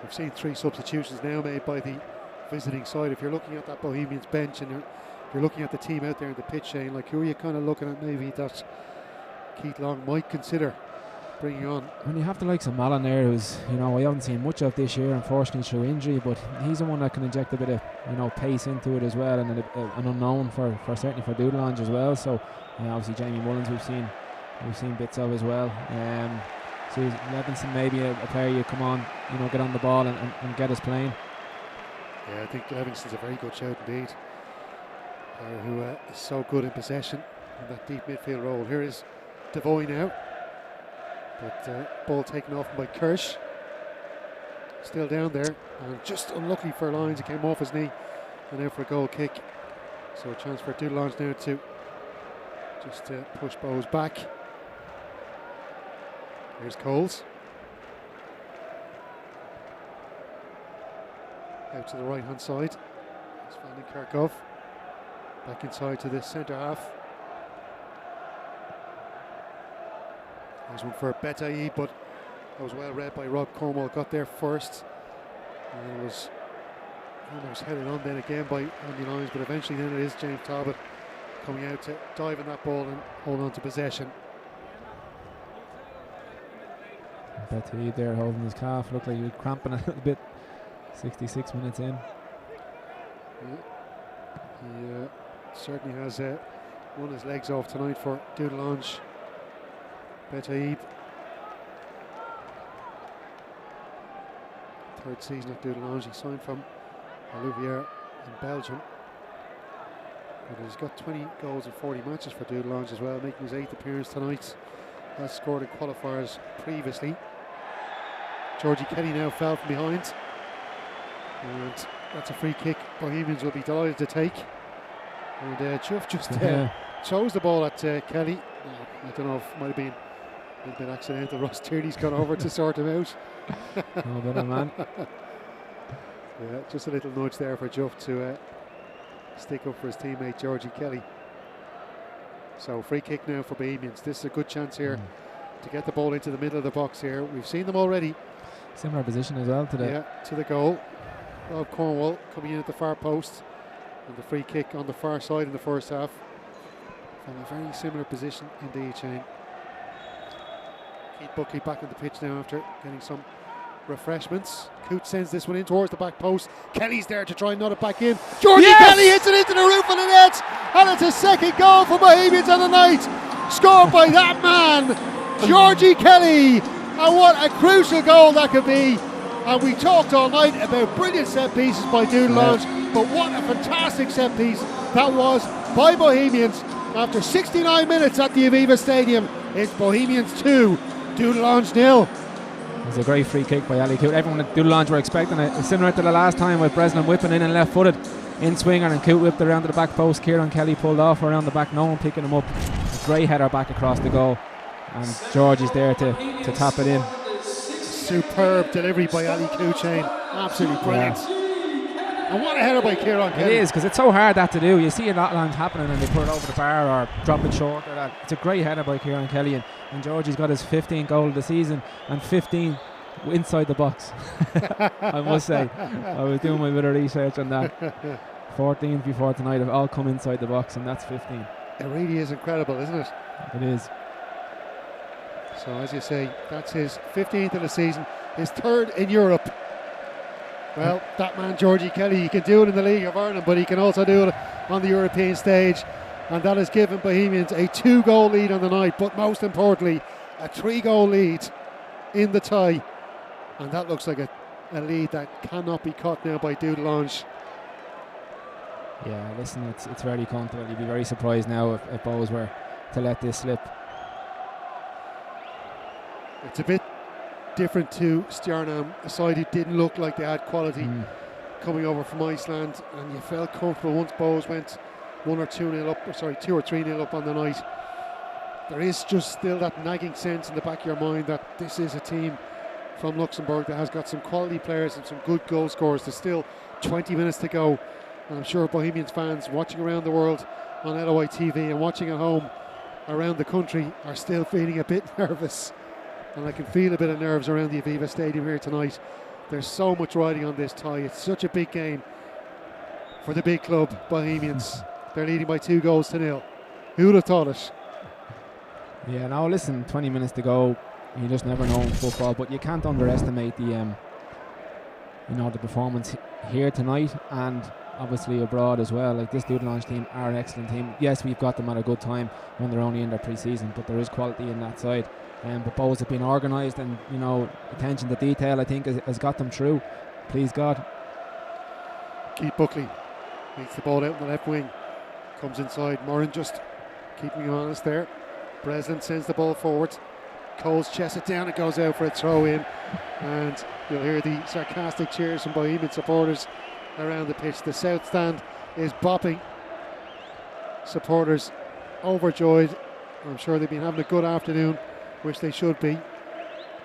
We've seen 3 substitutions now made by the visiting side. If you're looking at that Bohemians bench and you're looking at the team out there in the pitch, Shane, like, who are you kind of looking at maybe that Keith Long might consider bringing on? When you have the likes of Mallon there, who's, I haven't seen much of this year, unfortunately, through injury, but he's the one that can inject a bit of, pace into it as well, and an unknown for certainly for Dudelange as well. So, obviously Jamie Mullins we've seen bits of as well. So Levinson maybe a player you come on, get on the ball and get us playing. Yeah, I think Levinson's a very good shout indeed. Player who is so good in possession in that deep midfield role. Here is Devoy now. But ball taken off by Kirsch. Still down there, and just unlucky for Lyons. It came off his knee, and out for a goal kick. So a chance for Dudelange now to just push Bowes back. Here's Coles. Out to the right hand side. It's Van den Kerkhoff. Back inside to the centre half. There's one for Betaib, but that was well read by Rob Cornwall. Got there first, and it was almost headed on then again by Andy Lyons, but eventually then it is James Talbot coming out to dive in that ball and hold on to possession. Betaib there holding his calf, looked like he was cramping a little bit. 66 minutes in. Yeah, he certainly has won his legs off tonight for Dudelange. Betaib, 3rd season at Dudelange. He signed from Louvière in Belgium, but he's got 20 goals in 40 matches for Dudelange as well, making his 8th appearance tonight. Has scored in qualifiers previously. Georgie Kelly now fell from behind, and that's a free kick Bohemians will be delighted to take. And Chuff just chose the ball at Kelly. I don't know if it might have been a little bit accidental. Ross Tierney's gone over to sort him out. No better man. Yeah, just a little nudge there for Juff to stick up for his teammate Georgie Kelly. So free kick now for Bohemians. This is a good chance here to get the ball into the middle of the box here. We've seen them already. Similar position as well today. Yeah, to the goal. Rob Cornwall coming in at the far post. And the free kick on the far side in the first half from a very similar position indeed, Shane. Keith Buckley back on the pitch now after getting some refreshments. Coote sends this one in towards the back post. Kelly's there to try and nut it back in. Georgie Kelly hits it into the roof of the net, and it's a second goal for Bohemians on the night, scored by that man, Georgie Kelly. And what a crucial goal that could be. And we talked all night about brilliant set pieces by Dudelange, but what a fantastic set piece that was by Bohemians. After 69 minutes at the Aviva Stadium, it's Bohemians 2, Dudelange 0. It was a great free kick by Ali Coote. Everyone at Dudelange were expecting it, similar to the last time with Breslin whipping in and left footed in swinger, and Coote whipped around to the back post. Kieran Kelly pulled off around the back, no one picking him up. A great header back across the goal, and George is there to tap it in. Superb delivery by Ali Coote, Shane. Absolutely brilliant. And what a header by Kieran Kelly. It is, because it's so hard that to do. You see a lot of times happening and they put it over the bar or drop it short or that. It's a great header by Kieran Kelly, and Georgie's got his 15th goal of the season and 15 inside the box. I must say, I was doing my bit of research on that. 14 before tonight have all come inside the box, and that's 15. It really is incredible, isn't it? It is. So as you say, that's his 15th of the season, his third in Europe. Well, that man Georgie Kelly, he can do it in the League of Ireland, but he can also do it on the European stage, and that has given Bohemians a 2-goal lead on the night, but most importantly a 3-goal lead in the tie, and that looks like a lead that cannot be caught now by Dudelange. Yeah, listen, it's very comfortable. You'd be very surprised now if Bohs were to let this slip. It's a bit different to Stjarnan, a side who didn't look like they had quality coming over from Iceland, and you felt comfortable once Bohs went 1 or 2-0 up, or sorry, 2 or 3-0 up on the night. There is just still that nagging sense in the back of your mind that this is a team from Luxembourg that has got some quality players and some good goal scorers. There's still 20 minutes to go, and I'm sure Bohemians fans watching around the world on LOI TV and watching at home around the country are still feeling a bit nervous. And I can feel a bit of nerves around the Aviva Stadium here tonight. There's so much riding on this tie. It's such a big game for the big club, Bohemians. They're leading by 2-0. Who would have thought it? Yeah, now listen, 20 minutes to go. You just never know in football, but you can't underestimate the the performance here tonight, and obviously abroad as well. Like, this Dudelange team are an excellent team. Yes, we've got them at a good time when they're only in their pre-season, but there is quality in that side. But Bohs have been organised, and attention to detail, I think, has got them through. Please God. Keith Buckley makes the ball out in the left wing, comes inside. Moran just keeping him honest there. Breslin sends the ball forward. Coles chests it down, it goes out for a throw in, and you'll hear the sarcastic cheers from Bohemian supporters around the pitch. The south stand is bopping. Supporters overjoyed. I'm sure they've been having a good afternoon, which they should be.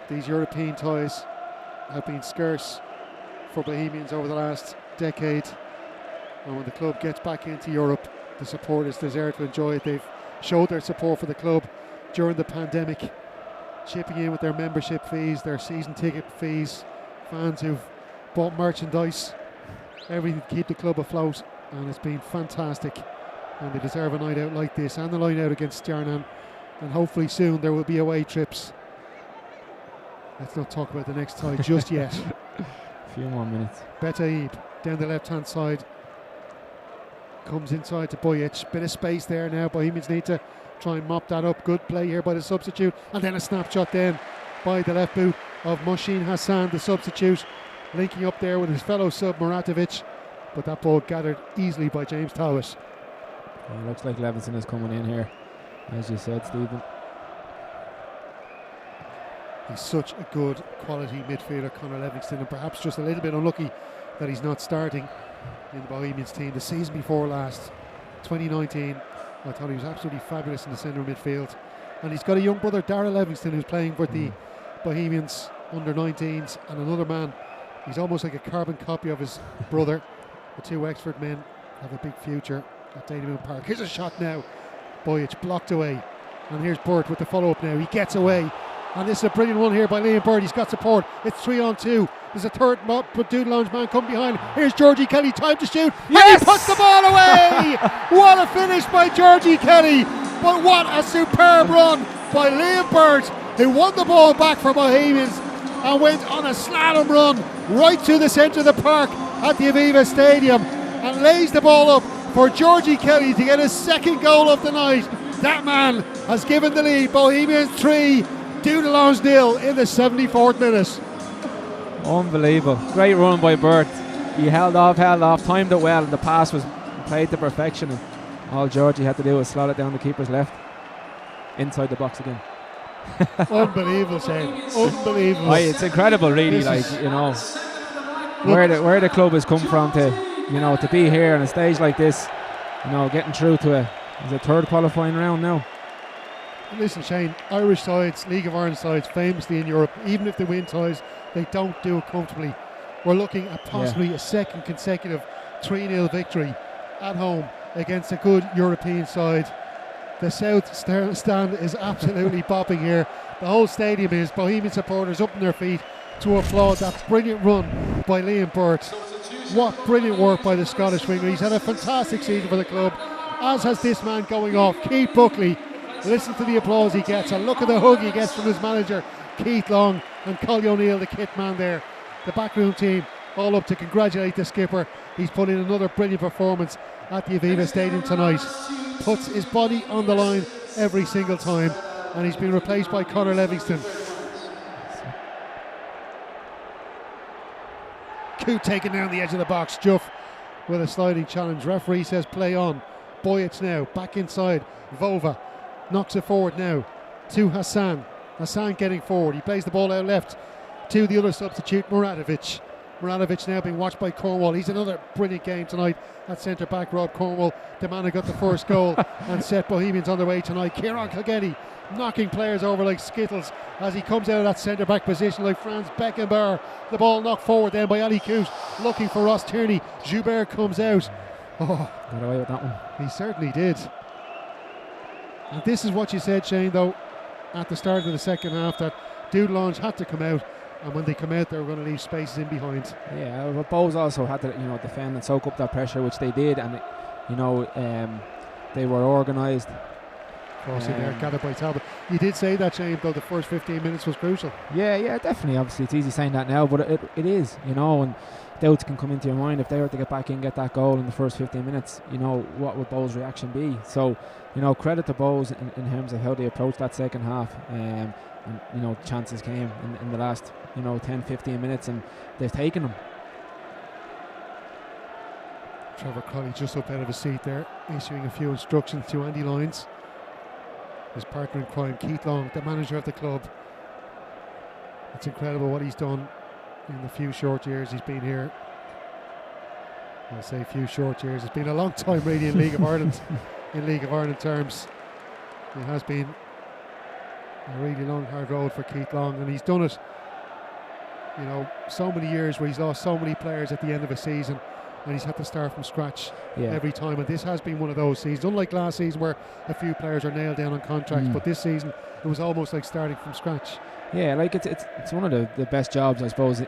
These European ties have been scarce for Bohemians over the last decade, and when the club gets back into Europe, the supporters deserve to enjoy it. They've showed their support for the club during the pandemic, chipping in with their membership fees, their season ticket fees, fans who've bought merchandise, everything to keep the club afloat, and it's been fantastic, and they deserve a night out like this and the line out against Stjarnan. And hopefully soon there will be away trips. Let's not talk about the next tie just yet. A few more minutes. Betaib down the left hand side, comes inside to Bojic. Bit of space there now. Bohemians need to try and mop that up. Good play here by the substitute, and then a snapshot then by the left boot of Moshin Hassan, the substitute, linking up there with his fellow sub Muratovic, but that ball gathered easily by James Talbot. Yeah, looks like Levinson is coming in here, as you said, Stephen. He's such a good quality midfielder, Conor Livingston, and perhaps just a little bit unlucky that he's not starting in the Bohemians team. The season before last, 2019, I thought he was absolutely fabulous in the centre of midfield. And he's got a young brother, Darragh Livingston, who's playing for the Bohemians under-19s, and another man. He's almost like a carbon copy of his brother. The two Wexford men have a big future at Dalymoon Park. Here's a shot now. Bojic blocked away. And here's Burt with the follow-up now. He gets away. And this is a brilliant one here by Liam Bird. He's got support. It's 3-on-2. There's a third Dudelange man come behind. Here's Georgie Kelly, time to shoot. Yes! And he puts the ball away. What a finish by Georgie Kelly. But what a superb run by Liam Bird, who won the ball back for Bohemians and went on a slalom run right to the centre of the park at the Aviva Stadium and lays the ball up for Georgie Kelly to get his second goal of the night. That man has given the lead. Bohemians 3, Dudelange 0 in the 74th minute. Unbelievable. Great run by Bert. He held off, timed it well, and the pass was played to perfection. And all Georgie had to do was slot it down the keeper's left, inside the box again. Unbelievable, Shane. Unbelievable. It's incredible, really. Where the club has come from to, to be here on a stage like this, getting through to a third qualifying round now. Listen, Shane, Irish sides, League of Ireland sides, famously in Europe, even if they win ties, they don't do it comfortably. We're looking at possibly a second consecutive 3-0 victory at home against a good European side. The South stand is absolutely bopping here. The whole stadium is. Bohemian supporters up on their feet to applaud that brilliant run by Liam Burt. What brilliant work by the Scottish winger. He's had a fantastic season for the club, as has this man going off, Keith Buckley. Listen to the applause he gets, and look at the hug he gets from his manager, Keith Long, and Collie O'Neill, the kit man there. The backroom team all up to congratulate the skipper. He's put in another brilliant performance at the Aviva Stadium tonight. Puts his body on the line every single time, and he's been replaced by Conor Livingston. Coote taken down the edge of the box. Juff with a sliding challenge. Referee says play on. Boyets now back inside. Vova knocks it forward now to Hassan. Hassan getting forward. He plays the ball out left to the other substitute, Muratovic. Muratovic now being watched by Cornwall. He's another brilliant game tonight at centre back. Rob Cornwall, the man who got the first goal and set Bohemians on their way tonight. Kieran Kilkenny knocking players over like skittles as he comes out of that centre back position like Franz Beckenbauer. The ball knocked forward then by Ali Coote, looking for Ross Tierney. Joubert comes out. Oh, got away with that one. He certainly did. And this is what you said, Shane, though, at the start of the second half, that Dudelange had to come out, and when they come out, they were going to leave spaces in behind. Yeah, but Bows also had to, defend and soak up that pressure, which they did, and they were organised. Crossing there, gathered by Talbot. You did say that, Shane, though the first 15 minutes was crucial. Yeah, definitely. Obviously, it's easy saying that now, but it is, and doubts can come into your mind. If they were to get back in, get that goal in the first 15 minutes, what would Bows' reaction be? So, credit to Bows in terms of how they approached that second half. And chances came in the last 10-15 minutes, and they've taken them. Trevor Colley just up out of his seat there, issuing a few instructions to Andy Lyons, his partner in crime, Keith Long, the manager of the club. It's incredible what he's done in the few short years he's been here. I'll say few short years. It's been a long time really in League of Ireland, in League of Ireland terms. It has been a really long, hard road for Keith Long, and he's done it, so many years where he's lost so many players at the end of a season, and he's had to start from scratch every time, and this has been one of those seasons, unlike last season where a few players are nailed down on contracts, but this season it was almost like starting from scratch. Yeah, like it's one of the best jobs, I suppose,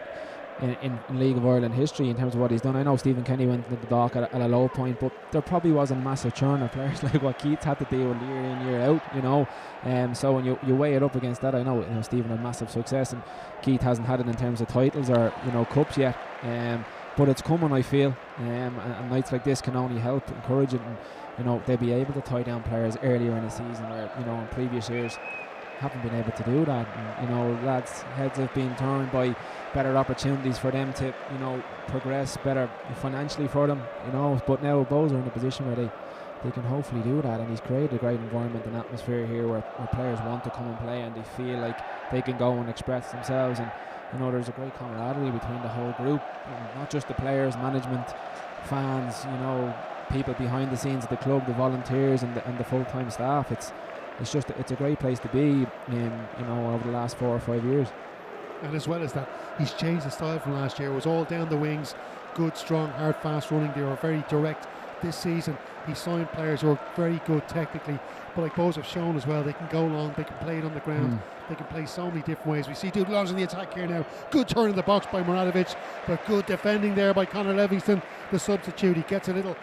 in League of Ireland history in terms of what he's done. I know Stephen Kenny went into the dock at a low point, but there probably was a massive churn of players like what Keith had to deal with year in, year out, so when you weigh it up against that, I know Stephen had massive success and Keith hasn't had it in terms of titles or cups yet, but it's coming, I feel, and nights like this can only help encourage it, and they'll be able to tie down players earlier in the season where in previous years haven't been able to do that, and lads' heads have been turned by better opportunities for them to progress better financially for them, but now Bows are in a position where they can hopefully do that, and he's created a great environment and atmosphere here where players want to come and play and they feel like they can go and express themselves, and there's a great camaraderie between the whole group, not just the players, management, fans, people behind the scenes of the club, the volunteers and the full-time staff. It's a great place to be over the last 4 or 5 years. And as well as that, he's changed the style from last year. It was all down the wings, good, strong, hard, fast running. They were very direct this season he signed players who are very good technically, but like both have shown as well, they can go long, they can play it on the ground, they can play so many different ways. We see Dudelange in the attack here now. Good turn in the box by Muradovic, but good defending there by Conor Livingston, the substitute. He gets a little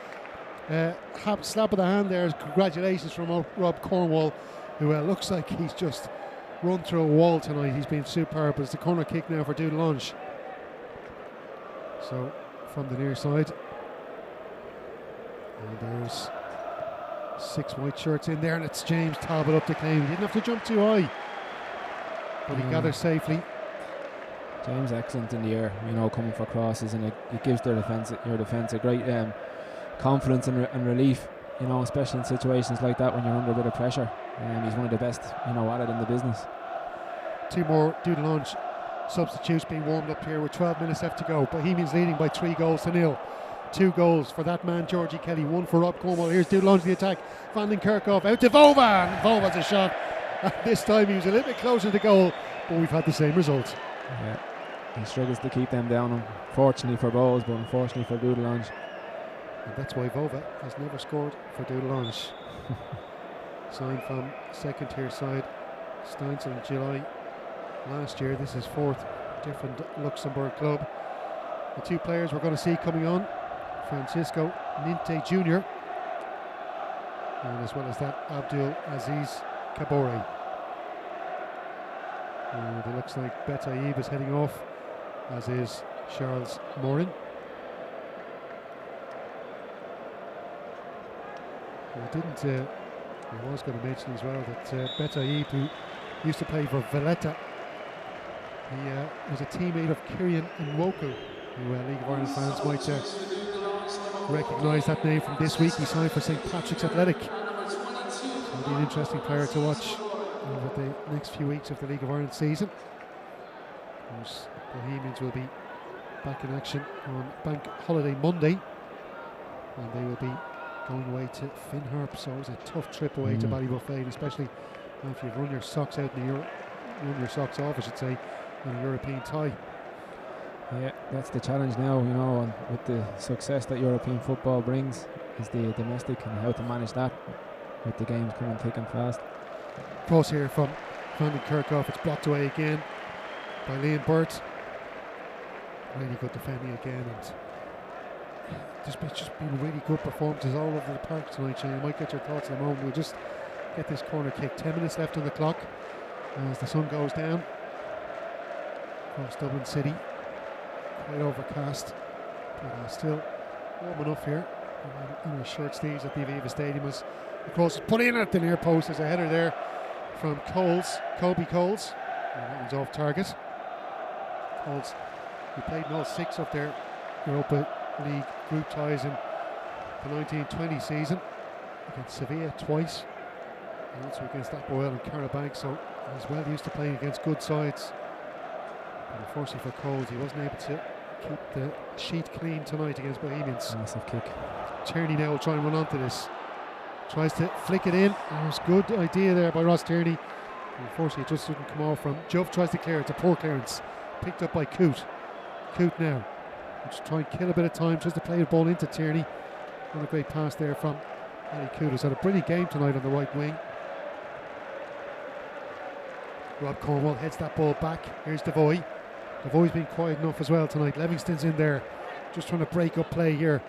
slap of the hand there. Congratulations from Rob Cornwall, who looks like he's just run through a wall tonight. He's been superb. But it's the corner kick now for Dudelange. So from the near side, and there's 6 white shirts in there, and it's James Talbot up to claim. He didn't have to jump too high, but he gathers safely. James excellent in the air, coming for crosses, and it gives your defence a great confidence and relief, especially in situations like that when you're under a bit of pressure. He's one of the best, at it in the business. 2 more Dudelange substitutes being warmed up here with 12 minutes left to go. Bohemians leading by 3-0. 2 goals for that man Georgie Kelly, 1 for Rob Cornwall. Here's Dudelange the attack. Van den Kerkhoff out to Vova, and Vova's a shot. This time he was a little bit closer to goal, but we've had the same result. Yeah, he struggles to keep them down, unfortunately for Bowes, but unfortunately for Dudelange. And that's why Vova has never scored for Dudelange. Signed from second tier side Steinsel in July last year. This is 4th different Luxembourg club. The 2 players we're going to see coming on, Francisco Ninte Jr. and as well as that Abdul Aziz Kabore. And it looks like Betaïb is heading off, as is Charles Morin. I was going to mention as well that Betaïb, who used to play for Valletta, he was a teammate of Kieran Nwoku, who League of Ireland fans might recognise that name from this week. He signed for St Patrick's Athletic. So it'll be an interesting player to watch over the next few weeks of the League of Ireland season. Of course, Bohemians will be back in action on Bank Holiday Monday, and they will be going away to Finharp, so it was a tough trip away to Ballybuffet, especially if you've run your socks out in the run your socks off, I should say, in a European tie. Yeah, that's the challenge now, and with the success that European football brings, is the domestic and how to manage that with the games coming thick and fast. Cross here from Van den Kerkhoff. It's blocked away again by Liam Burt. Really good defending again, and just been really good performances all over the park tonight. Shane, you might get your thoughts in a moment. We'll just get this corner kick. 10 minutes left on the clock as the sun goes down across Dublin City. Quite overcast, but still warm enough here in our short sleeves at the Aviva Stadium. As the cross is put in at the near post. There's a header there from Kobe Coles, and that one's off target. Coles, he played in all 6 of their Europa League group ties in the 1920 season, against Sevilla twice, and also against Apoel and Carabag, so he's well used to playing against good sides. And unfortunately for Coles, he wasn't able to keep the sheet clean tonight against Bohemians. Massive kick. Tierney now will try and run onto this. Tries to flick it in. There's a good idea there by Ross Tierney. Unfortunately, it just didn't come off from Juff. Tries to clear it. It's a poor clearance. Picked up by Coote. Coote now. Just try and kill a bit of time. Tries to play the ball into Tierney. What a great pass there from Ali Coote, who's had a brilliant game tonight on the right wing. Rob Cornwall heads that ball back. Here's Devoy. Devoy's been quiet enough as well tonight. Livingston's in there, just trying to break up play here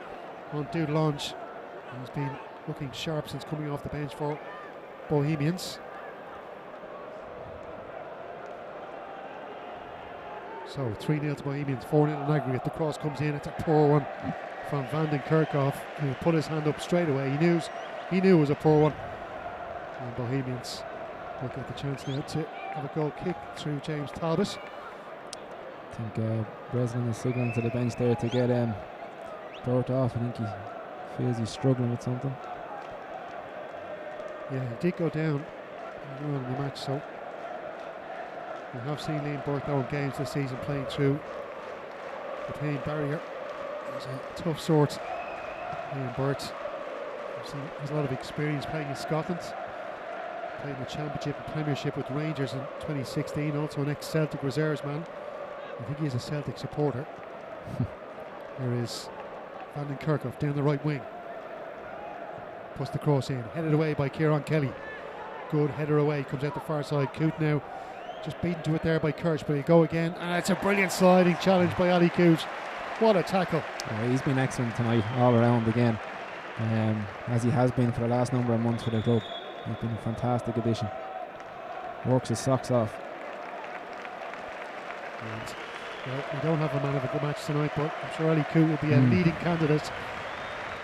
on Dudelange. He's been looking sharp since coming off the bench for Bohemians. So 3-0 to Bohemians, 4-0 in aggregate. The cross comes in. It's a poor one from Van den Kerkhoff, who put his hand up straight away. He knew it was a poor one. And Bohemians will get the chance now to have a goal kick through James Talbot. I think Breslin is signalling to the bench there to get Burt off. I think he feels he's struggling with something. Yeah, he did go down in the match, so we have seen Liam Burt now in games this season playing through the pain barrier. He's a tough sort, Liam Burt. Has a lot of experience playing in Scotland. Played in the Championship and Premiership with Rangers in 2016, also an ex-Celtic reserves man. I think he's a Celtic supporter. There is Van den Kerkhoff down the right wing. Puts the cross in, headed away by Kieran Kelly. Good header away, comes out the far side. Coote now just beaten to it there by Kirsch, but he'll go again, and it's a brilliant sliding challenge by Ali Coote. What a tackle. He's been excellent tonight all around again, as he has been for the last number of months for the club. He's been a fantastic addition. Works his socks off. And, well, we don't have a man of a good match tonight, but I'm sure Ali Coote will be a leading candidate.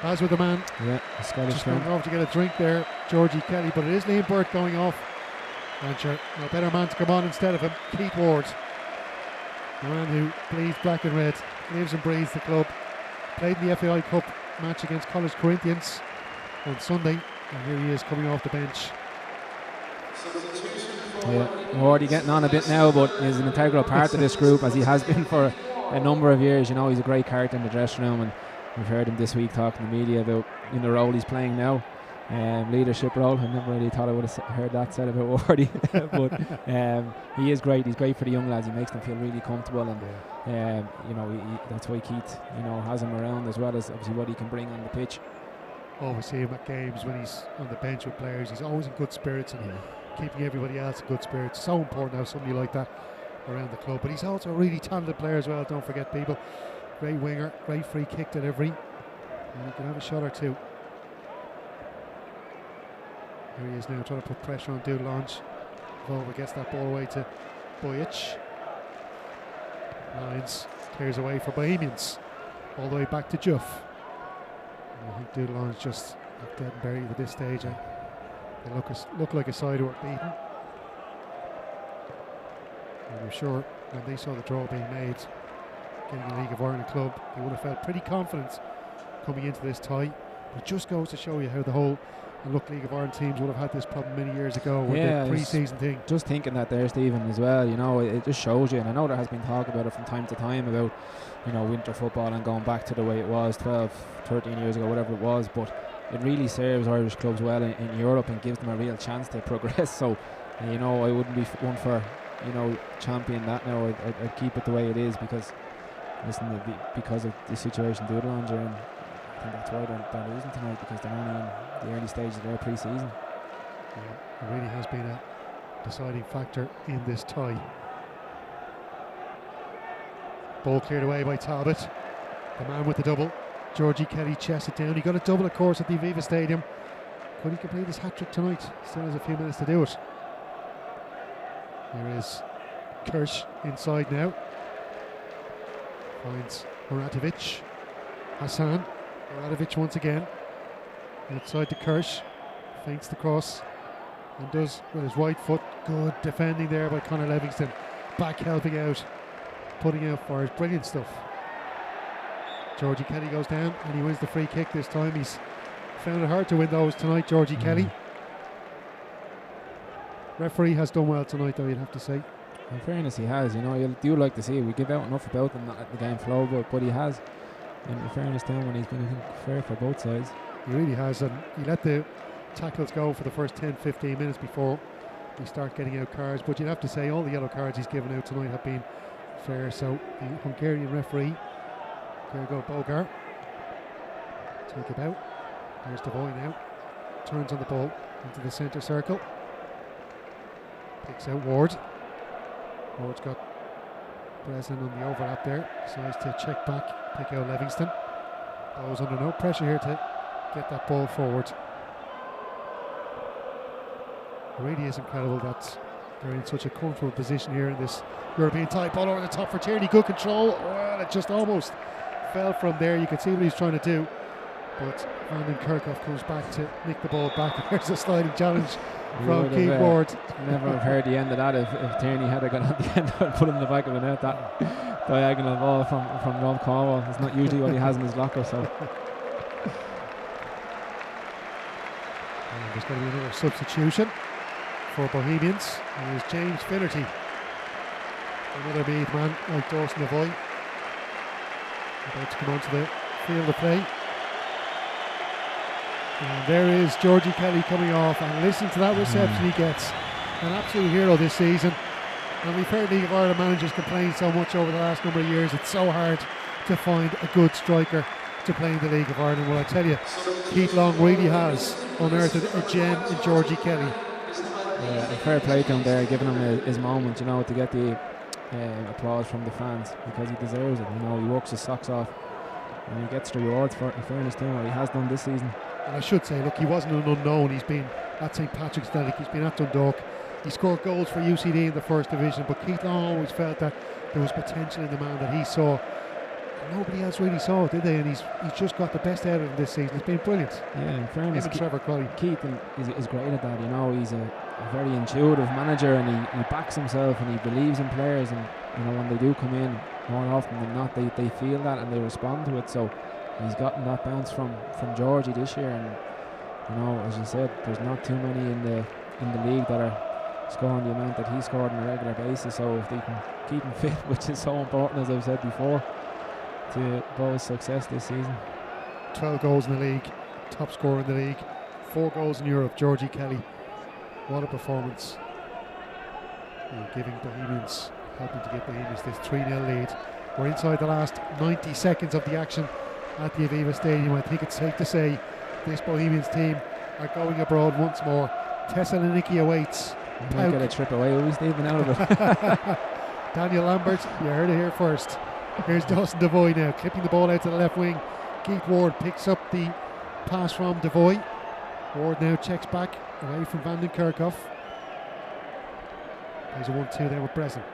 As with the man, the Scottish just went off to get a drink there, Georgie Kelly, but it is Liam Burt going off. And sure, no better man to come on instead of him, Keith Ward. The man who bleeds black and red, lives and breathes the club. Played in the FAI Cup match against College Corinthians on Sunday, and here he is coming off the bench. Already getting on a bit now, but he's an integral part of this group, as he has been for a number of years. You know, he's a great character in the dressing room, and we've heard him this week talking to the media about the role he's playing now, leadership role. I never really thought I would have heard that said about Wardy, but he is great. He's great for the young lads. He makes them feel really comfortable, and that's why Keith has him around, as well as obviously what he can bring on the pitch. Always see him at games when he's on the bench with players. He's always in good spirits and keeping everybody else in good spirits. So important to have somebody like that around the club. But he's also a really talented player as well, don't forget, people. Great winger, great free kick delivery, and he can have a shot or two. Here he is now trying to put pressure on Dudelange. Volva gets that ball away to Bojic. Lyons clears away for Bohemians, all the way back to Juff. I think Dudelange just dead and buried at this stage. They look like a side who are beaten. And I'm sure when they saw the draw being made, getting a League of Ireland club, they would have felt pretty confident coming into this tie. But it just goes to show you how the whole League of Ireland teams would have had this problem many years ago with the pre-season thing. Just thinking that there, Stephen, as well, it just shows you, and I know there has been talk about it from time to time about winter football and going back to the way it was 12, 13 years ago, whatever it was, but it really serves Irish clubs well in Europe and gives them a real chance to progress. So I wouldn't be one for championing that now. I'd keep it the way it is, because because of the situation Dudelange are in, I think that's why they're losing tonight, because they're only in the early stages of their pre-season. Yeah, it really has been a deciding factor in this tie. Ball cleared away by Talbot, the man with the double. Georgie Kelly chests it down. He got a double, of course, at the Aviva Stadium. Could he complete his hat-trick tonight? Still has a few minutes to do it. Here is Kirsch inside now. Finds Muratovic. Hassan. Muratovic once again. Outside to Kirsch. Feints the cross. And does with his right foot. Good defending there by Conor Livingston. Back helping out. Putting out fires. Brilliant stuff. Georgie Kelly goes down and he wins the free kick this time. He's found it hard to win those tonight, Georgie Kelly. Referee has done well tonight, though, you'd have to say. In fairness, he has. You do like to see it. We give out enough about him at the game flow, but he has. And in fairness to him, when he's been, I think, fair for both sides. He really has, and he let the tackles go for the first 10-15 minutes before we start getting out cards. But you'd have to say all the yellow cards he's given out tonight have been fair. So the Hungarian referee, there you go, Bogar, take it out. There's Devoy now, turns on the ball into the centre circle, picks out Ward. Ward's got Breslin on the overlap there, decides to check back, pick out Livingston. Ball's under no pressure here to get that ball forward. It really is incredible that they're in such a comfortable position here in this European tie. Ball over the top for Tierney, good control. Well, it just almost fell from there. You can see what he's trying to do, but Vanden Kerkhoff comes back to nick the ball back. There's a sliding challenge from Keith Ward. Never have heard the end of that. If Tierney had got on the end and put him in the back of the net, that diagonal ball from Rob Cornwall is not usually what he has in his locker. So there's going to be another substitution for Bohemians. And there's James Finnerty, another Meath man like Dawson Devoy, about to come onto the field of play. And there is Georgie Kelly coming off, and listen to that reception he gets. An absolute hero this season. And we've heard League of Ireland managers complain so much over the last number of years. It's so hard to find a good striker to play in the League of Ireland. Well, I tell you, Keith Long really has unearthed a gem in Georgie Kelly. Fair play to him there, giving him his moment, you know, to get the applause from the fans, because he deserves it. You know, he works his socks off and he gets the rewards for it, in fairness to him, what he has done this season. And I should say, look, he wasn't an unknown. He's been at St Patrick's Day, he's been at Dundalk, he scored goals for UCD in the first division, but Keith Long always felt that there was potential in the man that he saw. Nobody else really saw it, did they? And he's just got the best out of him this season. It's been brilliant. Yeah, in fairness, Trevor Crowley. Keith is great at that. You know, he's a very intuitive manager, and he backs himself and he believes in players. And you know, when they do come in, more often than not, they feel that and they respond to it. So he's gotten that bounce from Georgie this year. And you know, as you said, there's not too many in the league that are scoring the amount that he scored on a regular basis. So if they can keep him fit, which is so important, as I've said before, to Bo's success this season. 12 goals in the league, top scorer in the league, 4 goals in Europe, Georgie Kelly. What a performance. Giving Bohemians, helping to give Bohemians this 3-0 lead. We're inside the last 90 seconds of the action at the Aviva Stadium. I think it's safe to say this Bohemians team are going abroad once more. Thessaloniki awaits. You might get a trip away, will we, Stephen, out of it? Daniel Lambert, you heard it here first. Here's Dawson Devoy now, clipping the ball out to the left wing. Keith Ward picks up the pass from Devoy. Ward now checks back away from Van den Kerkhoff. There's a 1-2 there with Breslin.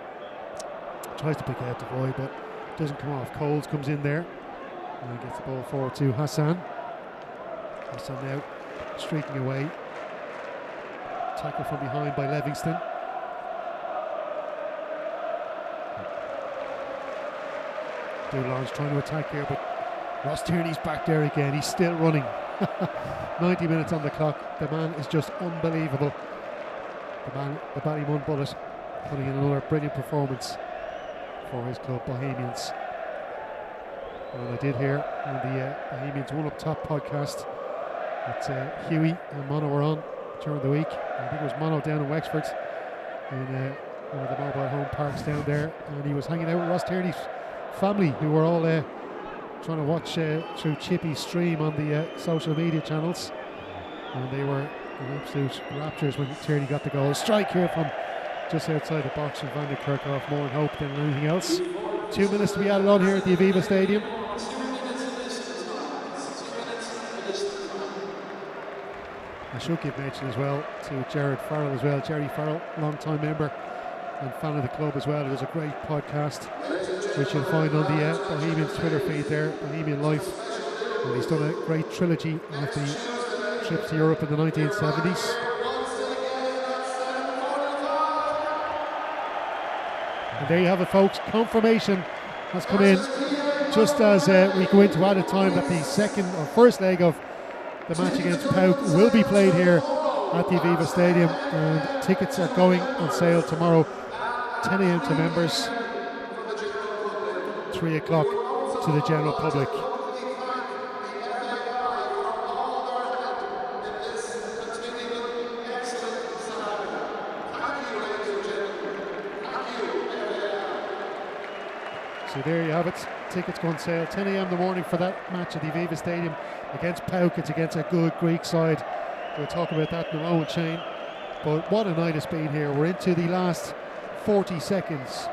Tries to pick out Devoy, but doesn't come off. Coles comes in there and gets the ball forward to Hassan. Hassan now streaking away. Tackle from behind by Livingston. Dudelange trying to attack here, but Ross Tierney's back there again. He's still running. 90 minutes on the clock. The man is just unbelievable. The Ballymun Bullet putting in another brilliant performance for his club, Bohemians. And I did hear on the Bohemians One Up Top podcast that Huey and Mono were on during the week. I think it was Mono down in Wexford in one of the mobile home parks down there, and he was hanging out with Ross Tierney's family, who were all trying to watch through Chippy's stream on the social media channels, and they were in absolute raptures when Tierney got the goal. Strike here from just outside the box from Van den Kerkhoff, more in hope than anything else. 2 minutes to be added on here at the Aviva Stadium. I should give mention as well to Jared Farrell as well. Jerry Farrell, long-time member and fan of the club as well. It was a great podcast which you'll find on the Bohemians Twitter feed there, Bohemian Life. And he's done a great trilogy of the trips to Europe in the 1970s. And there you have it, folks. Confirmation has come in just as we go into added time that the first leg of the match against Pauk will be played here at the Aviva Stadium, and tickets are going on sale tomorrow, 10 a.m. to members, 3 o'clock to the general public. So there you have it, tickets go on sale 10 a.m. in the morning for that match at the Aviva Stadium against Pauk. It's against a good Greek side. We'll talk about that in a moment, Shane. But what a night it's been here. We're into the last 40 seconds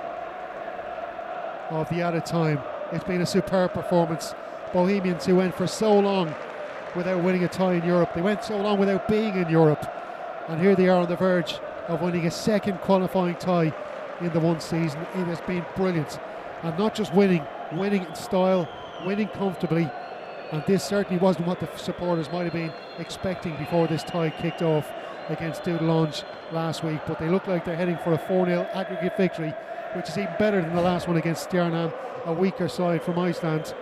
of the added time. It's been a superb performance. Bohemians, who went for so long without winning a tie in Europe, they went so long without being in Europe, and here they are on the verge of winning a second qualifying tie in the one season. It has been brilliant, and not just winning in style, winning comfortably. And this certainly wasn't what the supporters might have been expecting before this tie kicked off against Dudelange last week. But they look like they're heading for a 4-0 aggregate victory, which is even better than the last one against Stjarnan, a weaker side from Iceland.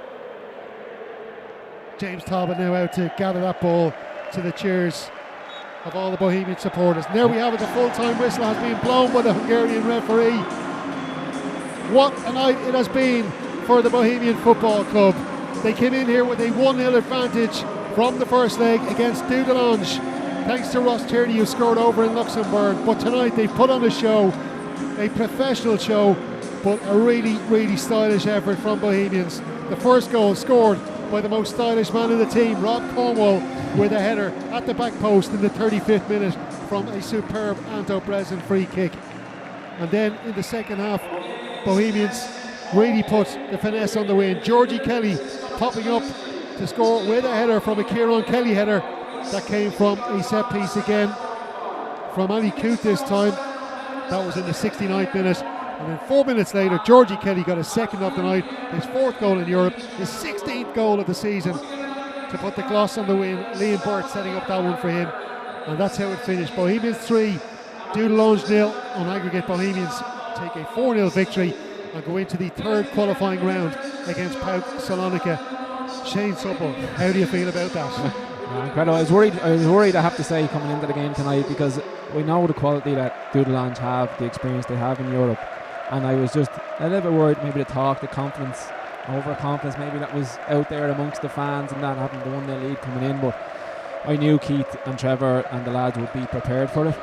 James Talbot now out to gather that ball to the cheers of all the Bohemian supporters. And there we have it, the full-time whistle has been blown by the Hungarian referee. What a night it has been for the Bohemian Football Club. They came in here with a 1-0 advantage from the first leg against Dudelange, thanks to Ross Tierney, who scored over in Luxembourg. But tonight they've put on a show, a professional show, but a really, really stylish effort from Bohemians. The first goal scored by the most stylish man in the team, Rob Cornwall, with a header at the back post in the 35th minute from a superb Anto Breslin free kick. And then in the second half, Bohemians really put the finesse on the win. Georgie Kelly popping up to score with a header from a Kieran Kelly header that came from a set piece again from Ali Coote this time. That was in the 69th minute. And then 4 minutes later, Georgie Kelly got his second of the night, his 4th goal in Europe, his 16th goal of the season to put the gloss on the win. Liam Burt setting up that one for him. And that's how it finished. Bohemians 3, Dudelange 0 on aggregate. Bohemians take a 4-0 victory and go into the 3rd qualifying round against PAOK Salonika. Shane Supple, how do you feel about that? Incredible. I was worried, I have to say, coming into the game tonight, because we know the quality that Dudelange have, the experience they have in Europe, and I was just a little bit worried maybe the talk, the confidence, overconfidence maybe that was out there amongst the fans and that, having the 1-0 lead coming in, but I knew Keith and Trevor and the lads would be prepared for it,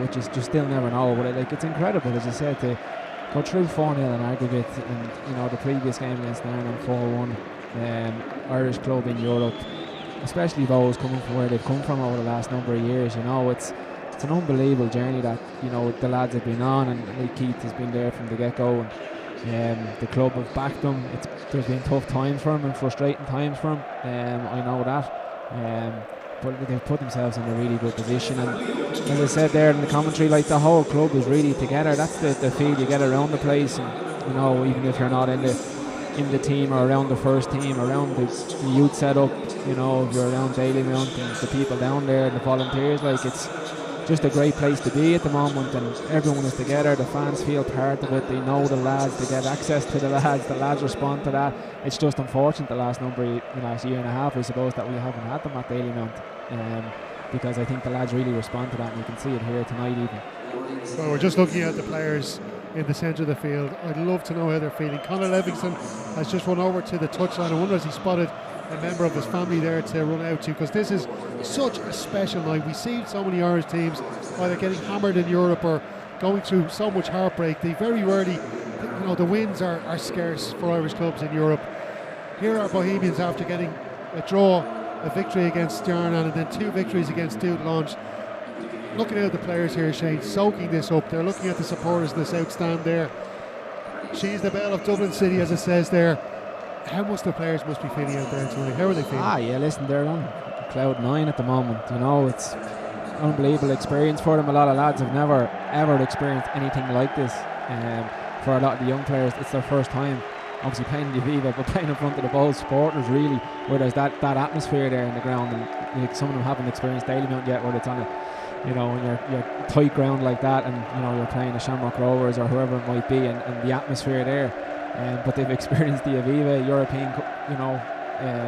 which is just still never know, but it's incredible, as I said, to go through 4-0 in aggregate, and the previous game against Ireland 4-1, Irish club in Europe, especially those coming from where they've come from over the last number of years. It's an unbelievable journey that the lads have been on, and Keith has been there from the get-go, and the club have backed them. There's been tough times for him and frustrating times for him, I know that, but they've put themselves in a really good position, and as I said there in the commentary, the whole club is really together. That's the feel you get around the place, and even if you're not in the team or around the first team, around the youth setup, if you're around Daily Mount and the people down there and the volunteers, it's just a great place to be at the moment, and everyone is together. The fans feel part of it, they know the lads, they get access to the lads respond to that. It's just unfortunate the last year and a half, I suppose, that we haven't had them at Daily Mount, because I think the lads really respond to that, and you can see it here tonight even. Well, we're just looking at the players in the centre of the field. I'd love to know how they're feeling. Conor Livingston has just run over to the touchline. I wonder if he spotted a member of his family there to run out to, because this is such a special night. We see so many Irish teams either getting hammered in Europe or going through so much heartbreak. They very rarely, the wins are scarce for Irish clubs in Europe. Here are Bohemians after getting a draw, a victory against Stjarnan, and then 2 victories against Dudelange. Looking at the players here, Shane, soaking this up. They're looking at the supporters in the south stand there. She's the belle of Dublin City, as it says there. How much the players must be feeling out there tonight? How are they feeling? Listen, they're on cloud 9 at the moment. It's an unbelievable experience for them. A lot of lads have never ever experienced anything like this. For a lot of the young players, it's their first time obviously playing in the Aviva, but playing in front of the Bold supporters, really, where there's that atmosphere there in the ground, and some of them haven't experienced Daily Mount yet, where it's on when you're tight ground like that, and you're playing the Shamrock Rovers or whoever it might be, and the atmosphere there. But they've experienced the Aviva European,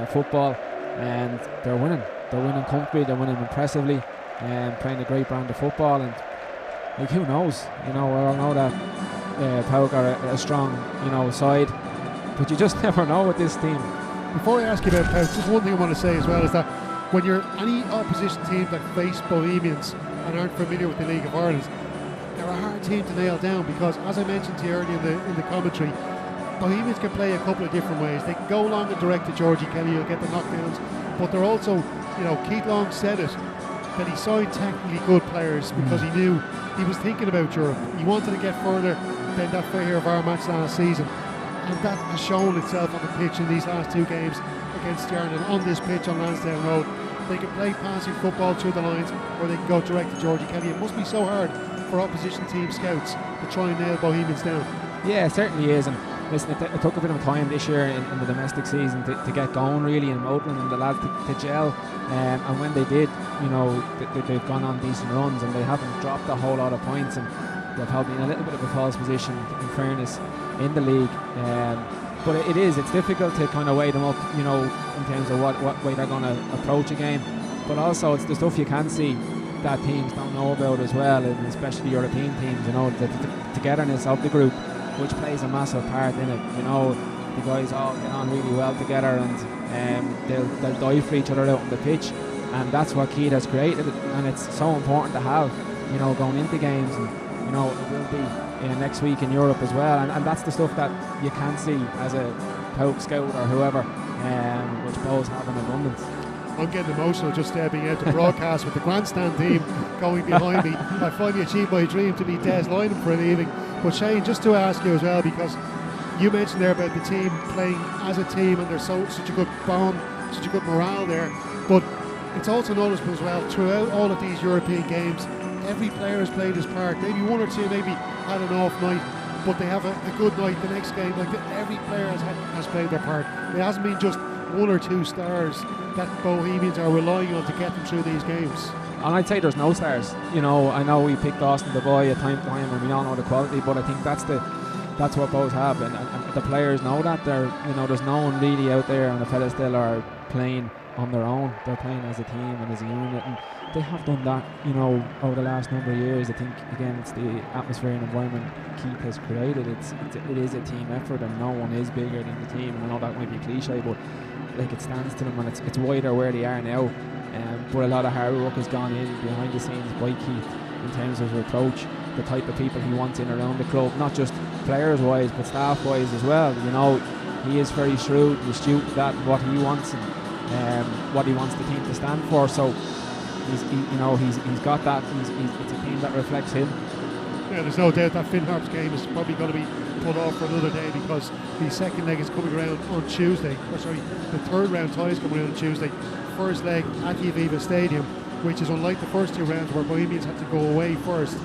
football, and they're winning. They're winning comfortably. They're winning impressively, and playing a great brand of football. And who knows? We all know that PAOK are a strong, side, but you just never know with this team. Before I ask you about PAOK, just one thing I want to say as well is that when you're any opposition team that face Bohemians and aren't familiar with the League of Ireland, they're a hard team to nail down, because, as I mentioned to you earlier in the commentary, Bohemians can play a couple of different ways. They can go long and direct to Georgie Kelly, you'll get the knockdowns, but they're also, Keith Long said it, that he signed technically good players because he knew he was thinking about Europe. He wanted to get further than that Fair of our match last season, and that has shown itself on the pitch in these last 2 games against Stjarnan. On this pitch on Lansdowne Road, they can play passing football through the lines, or they can go direct to Georgie Kelly. It must be so hard for opposition team scouts to try and nail Bohemians down. Yeah, it certainly is. And listen, it took a bit of time this year in the domestic season to get going really in Moatland and the lads to gel, and when they did, they've gone on decent runs, and they haven't dropped a whole lot of points, and they're probably in a little bit of a false position, in fairness, in the league. But it's difficult to kind of weigh them up, in terms of what way they're going to approach a game. But also it's the stuff you can see that teams don't know about as well, and especially European teams, the togetherness of the group, which plays a massive part in it. The guys all get on really well together, and they'll die for each other out on the pitch, and that's what Keith has created, and it's so important to have, going into games. And know, it will be next week in Europe as well, and that's the stuff that you can see as a Pope scout or whoever, which Bows have in abundance. I'm getting emotional just being out to broadcast with the grandstand team going behind me. I finally achieved my dream to be Des Lynham for an evening. But Shane, just to ask you as well, because you mentioned there about the team playing as a team and there's such a good bond, such a good morale there. But it's also noticeable as well, throughout all of these European games, every player has played his part. Maybe one or two maybe had an off night, but they have a good night the next game. Like every player has played their part. It hasn't been just one or two stars that Bohemians are relying on to get them through these games. And I'd say there's no stars. You know, I know we picked Austin the boy at time to time, and we all know the quality, but I think that's what Bows have, and the players know that. There's no one really out there on the pedestal or playing on their own. They're playing as a team and as a unit, and they have done that, over the last number of years. I think again it's the atmosphere and environment Keith has created. It is a team effort, and no one is bigger than the team. And I know that might be cliche, but like it stands to them, and it's why they're where they are now. But a lot of hard work has gone in behind the scenes by Keith in terms of his approach, the type of people he wants in around the club, not just players wise but staff wise as well. He is very shrewd and astute at what he wants and what he wants the team to stand for. So he's got that. It's a team that reflects him. Yeah, there's no doubt that Finn Harp's game is probably going to be put off for another day, because the second leg is coming around on Tuesday. The third round tie is coming around on Tuesday. First leg at the UEFA Stadium, which is unlike the first two rounds where Bohemians had to go away first.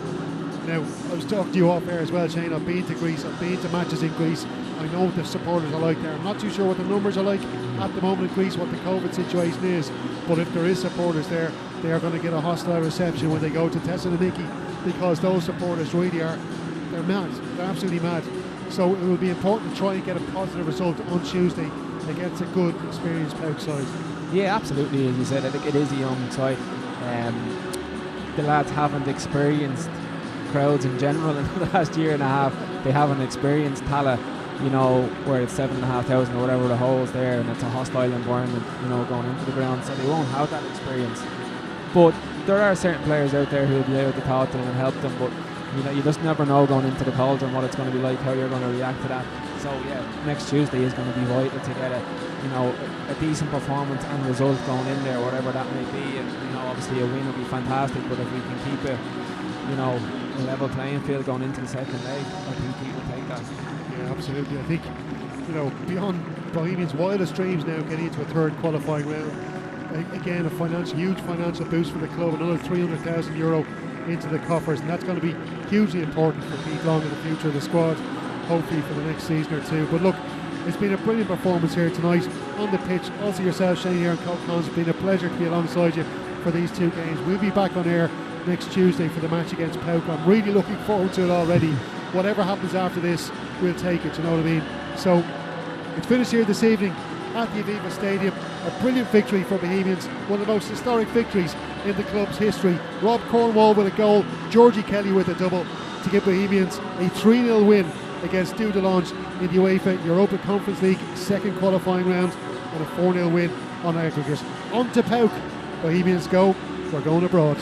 Now, I was talking to you off air as well, Shane. I've been to Greece, I've been to matches in Greece. I know what the supporters are like there. I'm not too sure what the numbers are like at the moment in Greece, what the COVID situation is, but if there is supporters there, they are going to get a hostile reception when they go to Thessaloniki, because those supporters really they're mad. They're absolutely mad. So it will be important to try and get a positive result on Tuesday against a good, experienced Pauk side. Yeah, absolutely. As you said, I think it is a young side. The lads haven't experienced crowds in general in the last year and a half. They haven't experienced Tala, where it's 7,500 or whatever the holes there, and it's a hostile environment, going into the ground, so they won't have that experience. But there are certain players out there who will be able to talk to them and help them, but you just never know going into the cauldron what it's going to be like, how you're going to react to that. So yeah, next Tuesday is going to be vital to get a decent performance and result going in there, whatever that may be. And obviously a win would be fantastic, but if we can keep a level playing field going into the second leg, I think he will take that. Yeah, absolutely. I think beyond Bohemians' wildest dreams now, getting into a third qualifying round, again a huge financial boost for the club, another €300,000 into the coffers, and that's going to be hugely important for Pete Long in the future of the squad, hopefully for the next season or two. But look, it's been a brilliant performance here tonight on the pitch. Also yourself, Shane, here in Cobcons, it's been a pleasure to be alongside you for these two games. We'll be back on air next Tuesday for the match against Pauk. I'm really looking forward to it already. Whatever happens after this, we'll take it, you know what I mean? So it's finished here this evening at the Aviva Stadium. A brilliant victory for Bohemians, one of the most historic victories in the club's history. Rob Cornwall with a goal, Georgie Kelly with a double to give Bohemians a 3-0 win against Dudelange in the UEFA Europa Conference League second qualifying round, and a 4-0 win on aggregate. On to Pauk. Bohemians go, we're going abroad.